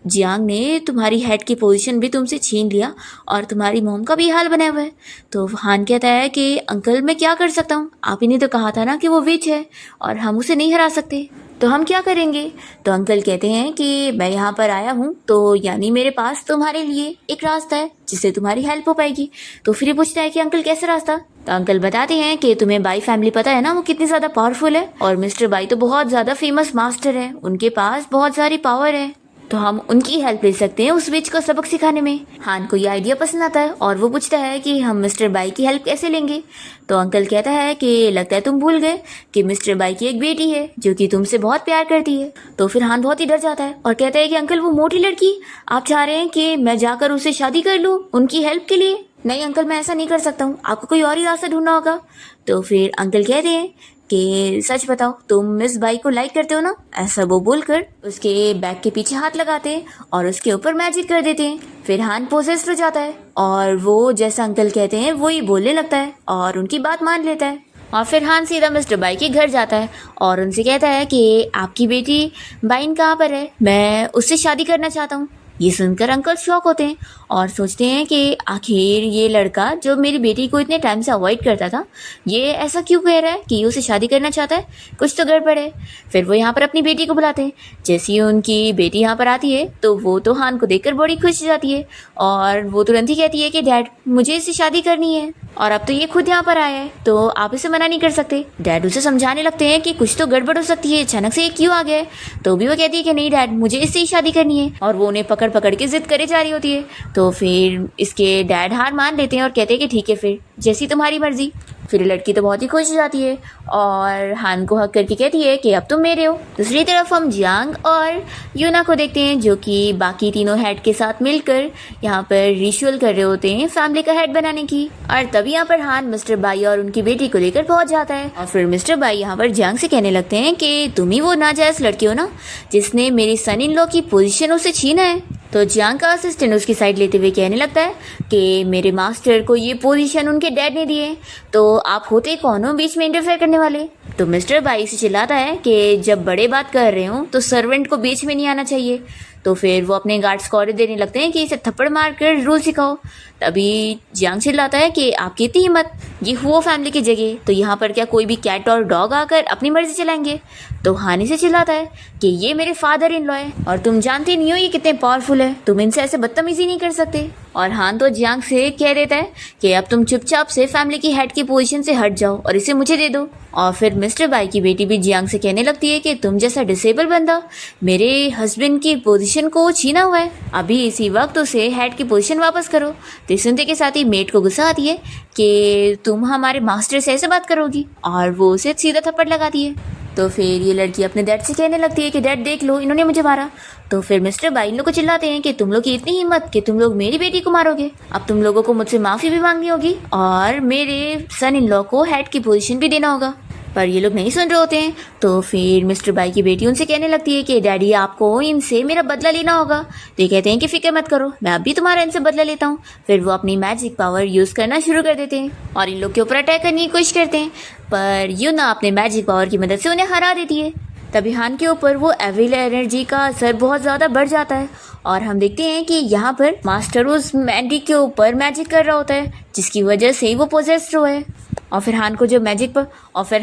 जियांग ने तुम्हारी हेड की पोजीशन भी तुमसे छीन लिया और तुम्हारी मॉम का भी हाल बनाया हुआ है। तो हान कहता है कि अंकल मैं क्या कर सकता हूँ, आप ही ने तो कहा था ना कि वो विच है और हम उसे नहीं हरा सकते, तो हम क्या करेंगे? तो अंकल कहते हैं कि मैं यहाँ पर आया हूँ तो यानी मेरे पास तुम्हारे लिए एक रास्ता है जिससे तुम्हारी हेल्प हो पाएगी। तो फिर ये पूछता है कि अंकल कैसे रास्ता? तो अंकल बताते हैं कि तुम्हें बाई फैमिली पता है ना वो कितनी ज़्यादा पावरफुल है और मिस्टर बाई तो बहुत ज़्यादा फेमस मास्टर है, उनके पास बहुत सारी पावर है, तो हम उनकी हेल्प ले सकते हैं उस विच को सबक सिखाने में। हान को ये आइडिया पसंद आता है और वो पूछता है कि हम मिस्टर बाई की हेल्प कैसे लेंगे? तो अंकल कहता है कि लगता है तुम भूल गए कि मिस्टर बाई की एक बेटी है जो कि तुमसे बहुत प्यार करती है। तो फिर हान बहुत ही डर जाता है और कहता है कि अंकल वो मोटी लड़की, आप चाह रहे हैं कि मैं जाकर उसे शादी कर लूँ उनकी हेल्प के लिए? नहीं अंकल, मैं ऐसा नहीं कर सकता हूँ, आपको कोई और ही रास्ता ढूंढना होगा। तो फिर अंकल कहते हैं कि सच बताओ तुम मिस बाई को लाइक करते हो ना? ऐसा वो बोलकर उसके बैग के पीछे हाथ लगाते हैं और उसके ऊपर मैजिक कर देते हैं। फिर हान पोजेस्ड हो जाता है और वो जैसा अंकल कहते हैं वो ही बोलने लगता है और उनकी बात मान लेता है। और फिर हान सीधा मिस्टर बाई के घर जाता है और उनसे कहता है कि आपकी बेटी बाइन कहाँ पर है, मैं उससे शादी करना चाहता हूँ। ये सुनकर अंकल शॉक होते हैं और सोचते हैं कि आखिर ये लड़का जो मेरी बेटी को इतने टाइम से अवॉइड करता था ये ऐसा क्यों कह रहा है कि ये उसे शादी करना चाहता है, कुछ तो गड़बड़ है। फिर वो यहाँ पर अपनी बेटी को बुलाते हैं। जैसे ही उनकी बेटी यहाँ पर आती है तो वो तो हान को देखकर बड़ी खुश हो जाती है और वो तुरंत ही कहती है कि डैड मुझे इससे शादी करनी है और अब तो ये खुद यहाँ पर आया है तो आप इसे मना नहीं कर सकते। डैड उसे समझाने लगते हैं कि कुछ तो गड़बड़ हो सकती है, अचानक से ये क्यों आ गया है? तो भी वो कहती है कि नहीं डैड मुझे इससे ही शादी करनी है और वो उन्हें पकड़ पकड़ के जिद करे जा रही होती है। तो फिर इसके डैड हार मान लेते हैं और कहते हैं कि ठीक है फिर जैसी तुम्हारी मर्जी। फिर लड़की तो बहुत ही खुश हो जाती है और हान को हक करके कहती है कि अब तुम मेरे हो। दूसरी तरफ हम जियांग और यूना को देखते हैं जो कि बाकी तीनों हेड के साथ मिलकर यहाँ पर रिचुअल कर रहे होते हैं फैमिली का हेड बनाने की। और तभी यहाँ पर हान मिस्टर बाई और उनकी बेटी को लेकर पहुंच जाता है और फिर मिस्टर बाई यहाँ पर जियांग से कहने लगते हैं कि तुम ही वो नाजायज लड़की हो ना जिसने मेरी सन इन लॉ की पोजीशन उसे छीना है। तो जियांग का असिस्टेंट उसकी साइड लेते हुए कहने लगता है कि मेरे मास्टर को ये पोजीशन उनके डैड ने दी है, तो आप होते कौन हो बीच में इंटरफेयर करने वाले? तो मिस्टर बाई से चिल्लाता है कि जब बड़े बात कर रहे हो तो सर्वेंट को बीच में नहीं आना चाहिए। तो फिर वो अपने गार्ड्स को ऑर्डर देने लगते हैं कि इसे थप्पड़ मार कर रूल सिखाओ। तभी जियांग चिल्लाता है कि आपकी इतनी हिम्मत, ये हुओ फैमिली की जगह, तो यहाँ पर क्या कोई भी कैट और डॉग आकर अपनी मर्जी चलाएंगे। तो हानि से चिल्लाता है कि ये मेरे फादर इन लॉ है और तुम जानते नहीं हो ये कितने पावरफुल है, तुम इनसे ऐसे बदतमीजी नहीं कर सकते। और हान तो जियांग से कह देता है कि अब तुम चुपचाप से फैमिली की हेड की पोजीशन से हट जाओ और इसे मुझे दे दो। और फिर मिस्टर बाई की बेटी भी जियांग से कहने लगती है कि तुम जैसा डिसेबल बंदा मेरे हस्बैंड की पोजीशन को छीना हुआ है, अभी इसी वक्त उसे हेड की पोजीशन वापस करो। तो सुनते के साथ ही मेट को गुस्सा आती है कि तुम हमारे मास्टर से ऐसे बात करोगी, और वो उसे सीधा थप्पड़ लगाती है। तो फिर ये लड़की अपने डैड से कहने लगती है कि डैड देख लो, इन्होंने मुझे मारा। तो फिर मिस्टर बाई इन लोग को चिल्लाते हैं कि तुम लोग की इतनी हिम्मत कि तुम लोग मेरी बेटी को मारोगे, अब तुम लोगों को मुझसे माफ़ी भी मांगनी होगी और मेरे सन इन लॉ को हेड की पोजीशन भी देना होगा। पर ये लोग नहीं सुन रहे होते हैं। तो फिर मिस्टर बाई की बेटी उनसे कहने लगती है कि डैडी आपको इनसे मेरा बदला लेना होगा। तो ये कहते हैं कि फिक्र मत करो, मैं अभी तुम्हारा इनसे बदला लेता हूँ। फिर वो अपनी मैजिक पावर यूज़ करना शुरू कर देते हैं और इन लोग के ऊपर अटैक करने की कोशिश करते हैं, पर यूना अपने मैजिक पावर की मदद से उन्हें हरा देती है। तभी हान के ऊपर वो एविल एनर्जी का असर बहुत ज़्यादा बढ़ जाता है और हम देखते हैं कि यहाँ पर मास्टर उस मैडी के ऊपर मैजिक कर रहा होता है, जिसकी वजह से वो पोजेस्ड हुआ है। और फिर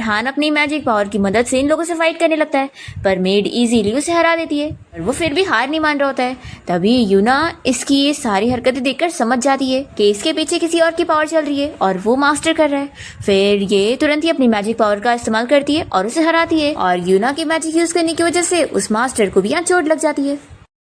हान अपनी मैजिक पावर की मदद से इन लोगों से फाइट करने लगता है, पर मेड इजीली उसे हरा देती है। और वो फिर भी हार नहीं मान रहा होता है। तभी यूना इसकी ये सारी हरकतें देखकर समझ जाती है कि इसके पीछे किसी और की पावर चल रही है और वो मास्टर कर रहा है। फिर ये तुरंत ही अपनी मैजिक पावर का इस्तेमाल करती है और उसे हराती है, और यूना की मैजिक यूज करने की वजह से उस मास्टर को भी यहाँ चोट लग जाती है।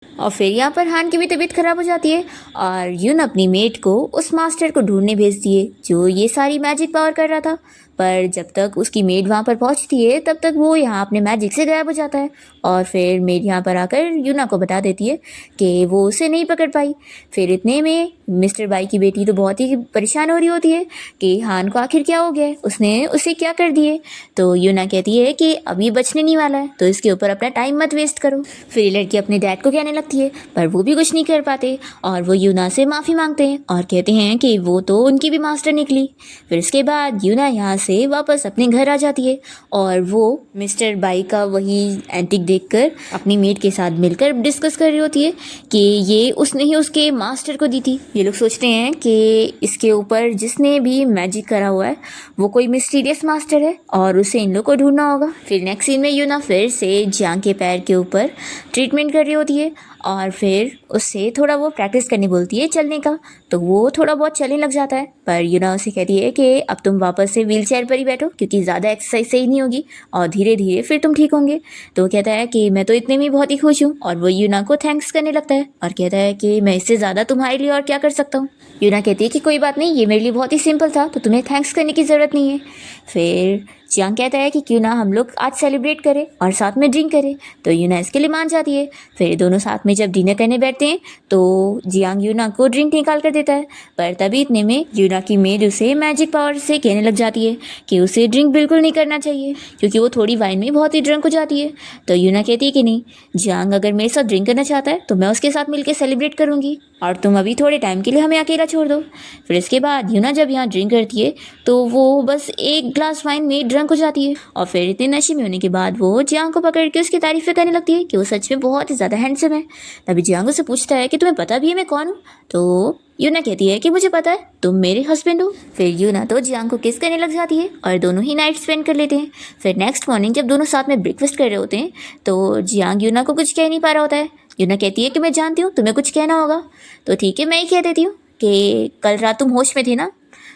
और फिर यहाँ पर हान की भी तबीयत खराब हो जाती है और यून अपनी मेट को उस मास्टर को ढूंढने भेजती है जो ये सारी मैजिक पावर कर रहा था। पर जब तक उसकी मेड वहाँ पर पहुँचती है तब तक वो यहाँ अपने मैजिक से गायब हो जाता है। और फिर मेड यहाँ पर आकर यूना को बता देती है कि वो उसे नहीं पकड़ पाई। फिर इतने में मिस्टर बाई की बेटी तो बहुत ही परेशान हो रही होती है कि हान को आखिर क्या हो गया है, उसने उसे क्या कर दिए। तो यूना कहती है कि अब ये बचने नहीं वाला है, तो इसके ऊपर अपना टाइम मत वेस्ट करो। फिर ये लड़की अपने डैड को कहने लगती है, पर वो भी कुछ नहीं कर पाते और वो यूना से माफ़ी मांगते हैं और कहते हैं कि वो तो उनकी भी मास्टर निकली। फिर इसके बाद यूना यहाँ से वापस अपने घर आ जाती है और वो मिस्टर बाई का वही एंटिक देखकर अपनी मेट के साथ मिलकर डिस्कस कर रही होती है कि ये उसने ही उसके मास्टर को दी थी। ये लोग सोचते हैं कि इसके ऊपर जिसने भी मैजिक करा हुआ है वो कोई मिस्टीरियस मास्टर है और उसे इन लोग को ढूंढना होगा। फिर नेक्स्ट सीन में यूना फिर से जियांग के पैर के ऊपर ट्रीटमेंट कर रही होती है और फिर उससे थोड़ा वो प्रैक्टिस करने बोलती है चलने का। तो वो थोड़ा बहुत चलने लग जाता है, पर यूना उसे कहती है कि अब तुम वापस से व्हील चेयर पर ही बैठो क्योंकि ज़्यादा एक्सरसाइज सही नहीं होगी और धीरे धीरे फिर तुम ठीक होंगे। तो वो कहता है कि मैं तो इतने में बहुत ही खुश हूँ और वो यूना को थैंक्स करने लगता है और कहता है कि मैं इससे ज़्यादा तुम्हारे लिए और क्या कर सकता हूँ। यूना कहती है कि कोई बात नहीं, ये मेरे लिए बहुत ही सिंपल था, तो तुम्हें थैंक्स करने की ज़रूरत नहीं है। फिर जियांग कहता है कि क्यों ना हम लोग आज सेलिब्रेट करें और साथ में ड्रिंक करें। तो यूना इसके लिए मान जाती है। फिर दोनों साथ में जब डिनर करने बैठते हैं तो जियांग यूना को ड्रिंक निकाल कर देता है, पर तभी इतने में यूना की मेड उसे मैजिक पावर से कहने लग जाती है कि उसे ड्रिंक बिल्कुल नहीं करना चाहिए क्योंकि वो थोड़ी वाइन में बहुत ही ड्रंक हो जाती है। तो यूना कहती है कि नहीं, जियांग अगर मेरे साथ ड्रिंक करना चाहता है तो मैं उसके साथ मिलकर सेलिब्रेट करूँगी और तुम अभी थोड़े टाइम के लिए हमें अकेला छोड़ दो। फिर इसके बाद यूना जब यहाँ ड्रिंक करती है तो वो बस एक ग्लास वाइन में ड्रंक हो जाती है और फिर इतने नशे में होने के बाद वो जियांग को पकड़ के उसकी तारीफें करने लगती है कि वो सच में बहुत ही ज़्यादा हैंडसम है। तभी जियांग उससे पूछता है कि तुम्हें पता भी है मैं कौन हूँ। तो यूना कहती है कि मुझे पता है, तुम मेरे हस्बैंड हो। फिर यूना तो जियांग को किस करने लग जाती है और दोनों ही नाइट स्पेंड कर लेते हैं। फिर नेक्स्ट मॉर्निंग जब दोनों साथ में ब्रेकफास्ट कर रहे होते हैं तो जियांग यूना को कुछ कह नहीं पा रहा होता है। यूना कहती है कि मैं जानती हूँ तुम्हें कुछ कहना होगा, तो ठीक है मैं ही कह देती हूँ कि कल रात तुम होश में थे ना,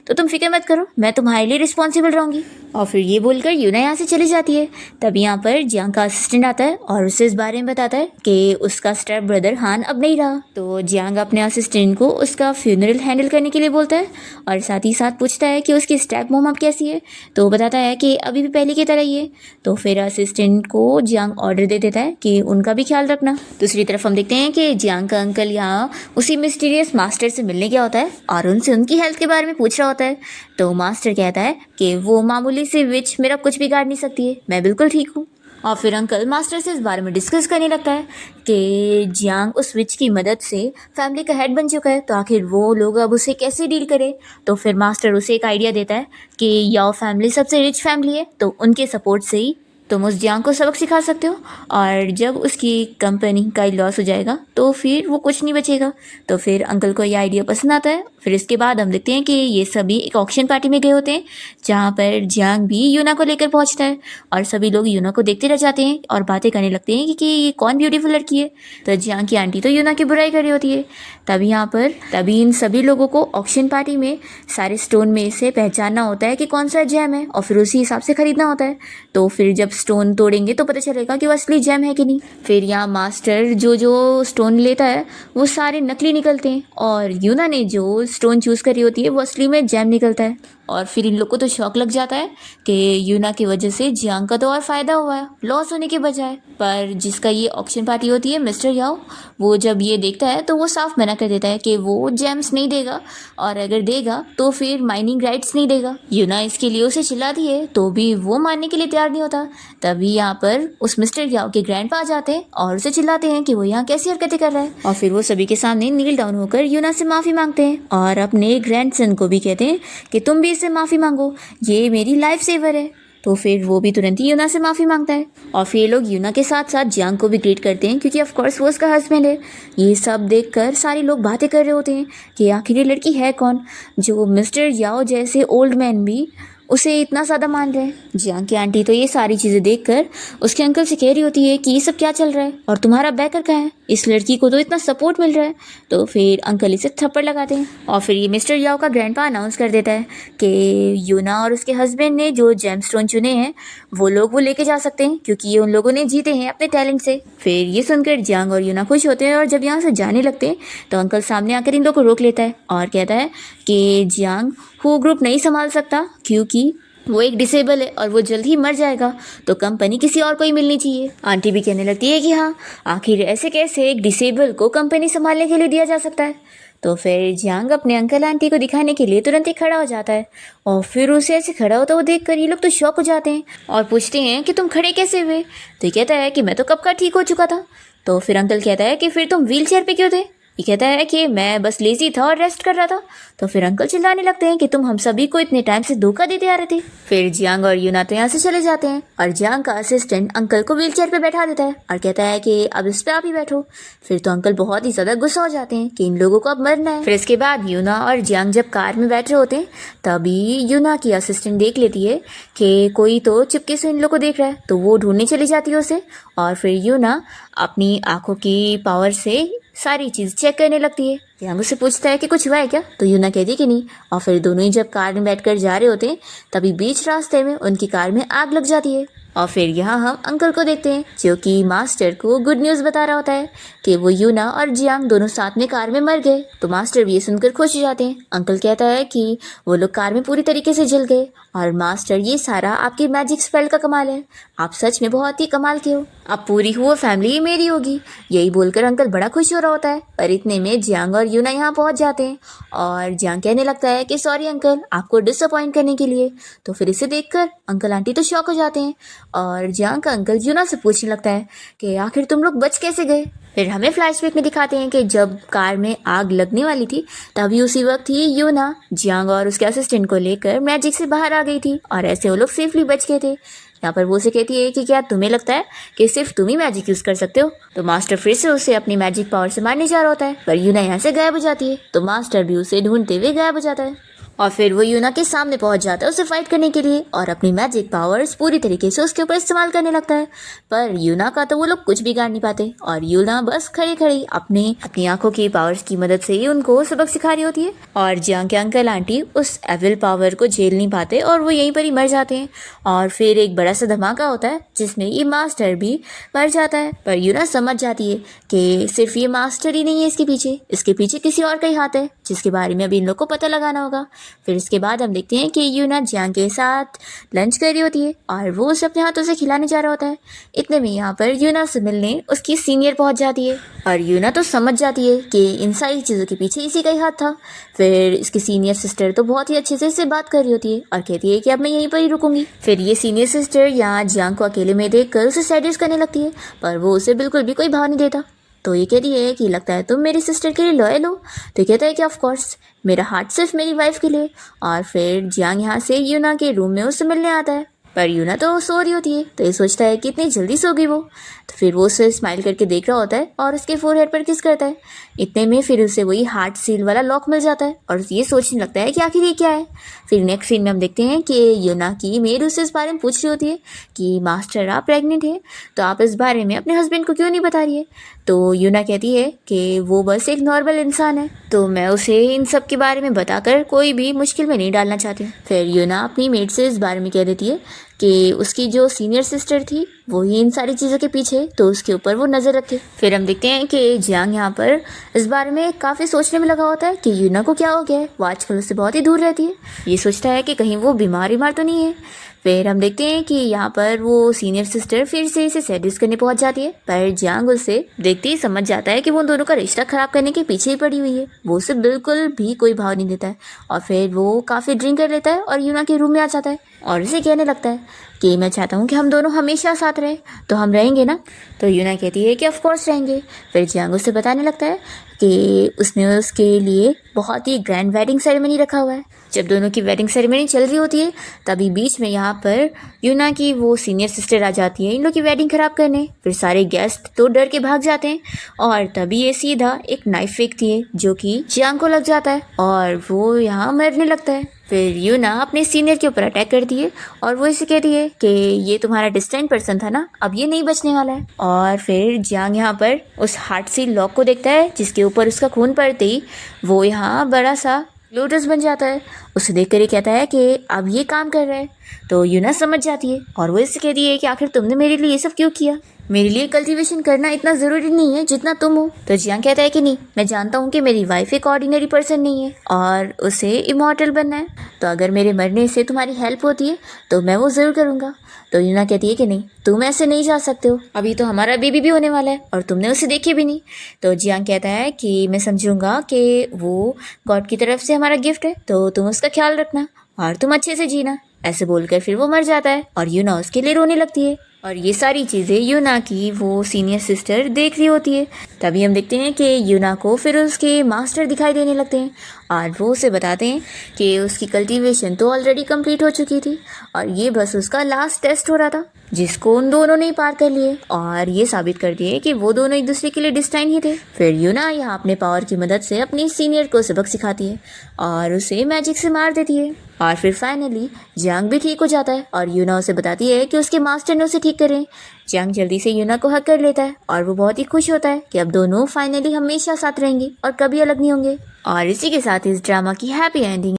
तो तुम फिक्र मत करो, मैं तुम्हारे लिए रिस्पॉन्सिबल रहूँगी। और फिर ये बोलकर यूना यहाँ से चली जाती है। तब यहाँ पर जियांग का असिस्टेंट आता है और उसे इस बारे में बताता है कि उसका स्टेप ब्रदर हान अब नहीं रहा। तो जियांग अपने असिस्टेंट को उसका फ्यूनरल हैंडल करने के लिए बोलता है और साथ ही साथ पूछता है कि उसकी स्टेप मॉम अब कैसी है। तो वो बताता है कि अभी भी पहले की तरह ही है। तो फिर असिस्टेंट को जियांग ऑर्डर दे देता है कि उनका भी ख्याल रखना। दूसरी तरफ हम देखते हैं कि जियांग का अंकल यहाँ उसी मिस्टीरियस मास्टर से मिलने गया होता है और उनसे उनकी हेल्थ के बारे में पूछ रहा होता है। तो मास्टर कहता है कि वो मामूली सी विच मेरा कुछ बिगाड़ नहीं सकती है, मैं बिल्कुल ठीक हूँ। और फिर अंकल मास्टर से इस बारे में डिस्कस करने लगता है कि जियांग उस विच की मदद से फैमिली का हेड बन चुका है, तो आखिर वो लोग अब उसे कैसे डील करे। तो फिर मास्टर उसे एक आइडिया देता है कि याओ फैमिली सबसे रिच फैमिली है, तो उनके सपोर्ट से ही तुम उस जियांग को सबक सिखा सकते हो, और जब उसकी कंपनी का लॉस हो जाएगा तो फिर वो कुछ नहीं बचेगा। तो फिर अंकल को ये आइडिया पसंद आता है। फिर इसके बाद हम देखते हैं कि ये सभी एक ऑक्शन पार्टी में गए होते हैं, जहाँ पर जियांग भी यूना को लेकर पहुँचता है, और सभी लोग यूना को देखते रह जाते हैं और बातें करने लगते हैं कि ये कौन ब्यूटीफुल लड़की है। तो जियांग की आंटी तो यूना की बुराई कर रही होती है। तभी इन सभी लोगों को ऑक्शन पार्टी में सारे स्टोन में से पहचानना होता है कि कौन सा जेम है, और फिर उसी हिसाब से खरीदना होता है। तो फिर जब स्टोन तोड़ेंगे तो पता चलेगा कि वो असली जेम है कि नहीं। फिर यहाँ मास्टर जो स्टोन लेता है वो सारे नकली निकलते हैं, और यूना ने जो स्टोन चूज करी होती है वो असली में जेम निकलता है। और फिर इन लोग को तो शौक लग जाता है कि यूना की वजह से जियांग का तो और फ़ायदा हुआ है लॉस होने के बजाय। पर जिसका ये ऑक्शन पार्टी होती है मिस्टर याओ, वो जब ये देखता है तो वो साफ मना कर देता है कि वो जेम्स नहीं देगा, और अगर देगा तो फिर माइनिंग राइट्स नहीं देगा। यूना इसके लिए उसे चिल्लाती है तो भी वो मानने के लिए तैयार नहीं होता। तभी यहाँ पर उस मिस्टर याओ के ग्रैंडपा आ जाते हैं और उसे चिल्लाते हैं कि वो यहाँ कैसी हरकतें कर रहा है, और फिर वो सभी के सामने नील डाउन होकर यूना से माफ़ी मांगते हैं, और अपने ग्रैंडसन को भी कहते हैं कि तुम भी इससे माफ़ी मांगो, ये मेरी लाइफ सेवर है। तो फिर वो भी तुरंत ही यूना से माफ़ी मांगता है, और फिर ये लोग यूना के साथ साथ जियांग को भी ग्रीट करते हैं, क्योंकि ऑफ कोर्स वो उसका हस्बैंड है। ये सब देखकर सारे लोग बातें कर रहे होते हैं कि आखिर ये लड़की है कौन, जो मिस्टर याओ जैसे ओल्ड मैन भी उसे इतना ज़्यादा मान रहे हैं। जियांग की आंटी तो ये सारी चीज़ें देखकर उसके अंकल से कह रही होती है कि ये सब क्या चल रहा है, और तुम्हारा बैकर कहाँ है, इस लड़की को तो इतना सपोर्ट मिल रहा है। तो फिर अंकल इसे थप्पड़ लगाते हैं, और फिर ये मिस्टर याओ का ग्रैंडपा अनाउंस कर देता है कि यूना और उसके हस्बैंड ने जो जेम स्टोन चुने हैं वो लोग वो लेके जा सकते हैं, क्योंकि ये उन लोगों ने जीते हैं अपने टैलेंट से। फिर ये सुनकर जियांग और यूना खुश होते हैं, और जब यहाँ से जाने लगते हैं तो अंकल सामने आकर इन लोग को रोक लेता है और कहता है कि जियांग हु ग्रुप नहीं संभाल सकता, क्योंकि वो एक डिसेबल है और वो जल्द ही मर जाएगा, तो कंपनी किसी और को ही मिलनी चाहिए। आंटी भी कहने लगती है कि हाँ, आखिर ऐसे कैसे एक डिसेबल को कंपनी संभालने के लिए दिया जा सकता है। तो फिर जियांग अपने अंकल आंटी को दिखाने के लिए तुरंत ही खड़ा हो जाता है, और फिर उसे ऐसे खड़ा होता वो देखकर ये लोग तो शॉक हो जाते हैं और पूछते हैं कि तुम खड़े कैसे हुए। तो ये कहता है कि मैं तो कब का ठीक हो चुका था। तो फिर अंकल कहता है कि फिर तुम व्हील चेयर पे क्यों थे। ये कहता है कि मैं बस लेजी था और रेस्ट कर रहा था। तो फिर अंकल चिल्लाने लगते हैं कि तुम हम सभी को इतने टाइम से धोखा देते आ रहे थे। फिर जियांग और यूना तो यहाँ से चले जाते हैं, और जियांग का असिस्टेंट अंकल को व्हीलचेयर पे बैठा देता है और कहता है कि अब इस पे आप ही बैठो। फिर तो अंकल बहुत ही ज्यादा गुस्सा हो जाते हैं कि इन लोगों को अब मरना है। फिर इसके बाद यूना और जियांग जब कार में बैठ रहे होते हैं, तभी यूना की असिस्टेंट देख लेती है कि कोई तो चुपके से इन लोगों को देख रहा है, तो वो ढूंढने चली जाती है उसे, और फिर यूना अपनी आंखों की पावर से सारी चीज़ चेक करने लगती है। जियांग उससे पूछता है कि कुछ हुआ है क्या, तो यूना कहती है कि नहीं। और फिर दोनों ही जब कार में बैठकर जा रहे होते हैं, तभी बीच रास्ते में उनकी कार में आग लग जाती है। और फिर यहाँ हम अंकल को देखते हैं, जो कि मास्टर को गुड न्यूज़ बता रहा होता है कि वो यूना और जियांग दोनों साथ में कार में मर गए। तो मास्टर भी ये सुनकर खुश हो जाते हैं। अंकल कहता है कि वो लोग कार में पूरी तरीके से जल गए, और मास्टर ये सारा आपकी मैजिक स्पेल का कमाल है, आप सच में बहुत ही कमाल के हो, अब पूरी हुआ फैमिली मेरी होगी। यही बोलकर अंकल बड़ा खुश हो रहा होता है, पर इतने में जियांग और यूना यहाँ पहुँच जाते हैं, और जियांग कहने लगता है कि सॉरी अंकल, आपको डिसअपॉइंट करने के लिए। तो फिर इसे देखकर अंकल आंटी तो शॉक हो जाते हैं, और जियांग का अंकल यूना से पूछने लगता है कि आखिर तुम लोग बच कैसे गए। फिर हमें फ्लैशबैक में दिखाते हैं कि जब कार में आग लगने वाली थी, तभी उसी वक्त ही यूना जियांग और उसके असिस्टेंट को लेकर मैजिक से बाहर आ गई थी, और ऐसे वो लोग सेफली बच गए थे। यहाँ पर वो उसे कहती है कि क्या तुम्हें लगता है कि सिर्फ तुम ही मैजिक यूज़ कर सकते हो। तो मास्टर फिर से उसे अपनी मैजिक पावर से मारने जा रहा होता है, पर यूना यहाँ से गायब हो जाती है। तो मास्टर भी उसे ढूंढते हुए गायब हो जाता है, और फिर वो यूना के सामने पहुंच जाता है उसे फाइट करने के लिए, और अपनी मैजिक पावर्स पूरी तरीके से उसके ऊपर इस्तेमाल करने लगता है। पर यूना का तो वो लोग कुछ बिगाड़ नहीं पाते, और यूना बस खड़ी खड़ी अपनी आंखों की पावर्स की मदद से ही उनको सबक सिखा रही होती है। और जियांग के अंकल आंटी उस एविल पावर को झेल नहीं पाते, और वो यहीं पर ही मर जाते हैं। और फिर एक बड़ा सा धमाका होता है जिसमें ये मास्टर भी मर जाता है। पर यूना समझ जाती है कि सिर्फ ये मास्टर ही नहीं है इसके पीछे किसी और का ही हाथ है, जिसके बारे में अभी इन लोग को पता लगाना होगा। फिर इसके बाद हम देखते हैं कि यूना जियांग के साथ लंच कर रही होती है और वो उसे अपने हाथों से खिलाने जा रहा होता है। इतने में यहाँ पर यूना से मिलने उसकी सीनियर पहुंच जाती है और यूना तो समझ जाती है कि इन सारी चीज़ों के पीछे इसी का ही हाथ था। फिर इसकी सीनियर सिस्टर तो बहुत ही अच्छे से इससे बात कर रही होती है और कहती है कि अब मैं यहीं पर ही रुकूंगी। फिर ये सीनियर सिस्टर यहाँ जियांग को अकेले में देखकर उसे सैडिस करने लगती है, पर वो उसे बिल्कुल भी कोई भाव नहीं देता। तो ये कह रही है कि लगता है तुम मेरी सिस्टर के लिए लॉयल हो। तो ये कहता है कि ऑफ कोर्स मेरा हार्ट सिर्फ मेरी वाइफ के लिए। और फिर जियांग यहाँ से यूना के रूम में उससे मिलने आता है, पर यूना तो सो रही होती है। तो ये सोचता है कि इतनी जल्दी सो गई वो। तो फिर वो उसे स्माइल करके देख रहा होता है और उसके फोरहेड पर किस करता है। इतने में फिर उसे वही हार्ट सील वाला लॉक मिल जाता है और ये सोचने लगता है कि आखिर ये क्या है। फिर नेक्स्ट सीन में हम देखते हैं कि यूना की मेड उससे इस बारे में पूछ रही होती है कि मास्टर आप प्रेग्नेंट है, तो आप इस बारे में अपने हस्बैंड को क्यों नहीं बता रही है। तो यूना कहती है कि वो बस एक नॉर्मल इंसान है, तो मैं उसे इन सब के बारे में बताकर कोई भी मुश्किल में नहीं डालना चाहती। फिर यूना अपनी मेड से इस बारे में कह देती है कि उसकी जो सीनियर सिस्टर थी वही इन सारी चीज़ों के पीछे, तो उसके ऊपर वो नज़र रखे। फिर हम देखते हैं कि जियांग यहाँ पर इस बारे में काफ़ी सोचने में लगा होता है कि यूना को क्या हो गया है, वो आजकल उससे बहुत ही दूर रहती है। ये सोचता है कि कहीं वो बीमार तो नहीं है। फिर हम देखते हैं कि यहाँ पर वो सीनियर सिस्टर फिर से इसे सैडिस करने पहुंच जाती है, पर जियांग उसे देखते ही समझ जाता है कि वो दोनों का रिश्ता ख़राब करने के पीछे ही पड़ी हुई है। वो उसे बिल्कुल भी कोई भाव नहीं देता है और फिर वो काफ़ी ड्रिंक कर लेता है और यूना के रूम में आ जाता है और इसे कहने लगता है कि मैं चाहता हूँ कि हम दोनों हमेशा साथ रहें, तो हम रहेंगे ना। तो यूना कहती है कि ऑफ कोर्स रहेंगे। फिर जियांग उसे बताने लगता है कि उसने उसके लिए बहुत ही ग्रैंड वेडिंग सेरेमनी रखा हुआ है। जब दोनों की वेडिंग सेरेमनी चल रही होती है तभी बीच में यहाँ पर यूना की वो सीनियर सिस्टर आ जाती है इन लोग की वेडिंग ख़राब करने। फिर सारे गेस्ट तो डर के भाग जाते हैं और तभी ये सीधा एक नाइफ फेंकती है जो कि जियांग को लग जाता है और वो यहाँ मरने लगता है। फिर यूना अपने सीनियर के ऊपर अटैक करती है और वो इसे कहती है कि ये तुम्हारा डिस्टेंट पर्सन था ना, अब ये नहीं बचने वाला है। और फिर जियांग यहाँ पर उस हार्ट सील लॉक को देखता है जिसके ऊपर उसका खून पड़ते ही वो यहाँ बड़ा सा लोटस बन जाता है। उसे देखकर ये कहता है कि अब ये काम कर रहा है। तो यूना समझ जाती है और वो इससे कहती है कि आखिर तुमने मेरे लिए ये सब क्यों किया, मेरे लिए कल्टीवेशन करना इतना ज़रूरी नहीं है जितना तुम हो। तो जियांग कहता है कि नहीं, मैं जानता हूँ कि मेरी वाइफ एक ऑर्डिनरी पर्सन नहीं है और उसे इमॉर्टल बनना है, तो अगर मेरे मरने से तुम्हारी हेल्प होती है तो मैं वो ज़रूर करूँगा। तो यूना कहती है कि नहीं, तुम ऐसे नहीं जा सकते हो, अभी तो हमारा बेबी भी होने वाला है और तुमने उसे देखी भी नहीं। तो जियांग कहता है कि मैं समझूंगा कि वो गॉड की तरफ से हमारा गिफ्ट है, तो तुम उसका ख्याल रखना और तुम अच्छे से जीना। ऐसे बोलकर फिर वो मर जाता है और यूना उसके लिए रोने लगती है और ये सारी चीज़ें यूना की वो सीनियर सिस्टर देख रही होती है। तभी हम देखते हैं कि यूना को फिर उसके मास्टर दिखाई देने लगते हैं और वो उसे बताते हैं कि उसकी कल्टीवेशन तो ऑलरेडी कंप्लीट हो चुकी थी और ये बस उसका लास्ट टेस्ट हो रहा था जिसको उन दोनों ने पार कर लिए और ये साबित कर दिए कि वो दोनों एक दूसरे के लिए डिस्टाइन ही थे। फिर यूना यहाँ अपने पावर की मदद से अपनी सीनियर को सबक सिखाती है और उसे मैजिक से मार देती है और फिर फाइनली जियांग भी ठीक हो जाता है और यूना उसे बताती है कि उसके मास्टर ने उसे ठीक करें। जियांग जल्दी से यूना को हक कर लेता है और वो बहुत ही खुश होता है कि अब दोनों फाइनली हमेशा साथ रहेंगे और कभी अलग नहीं होंगे। और इसी के साथ इस ड्रामा की हैप्पी एंडिंग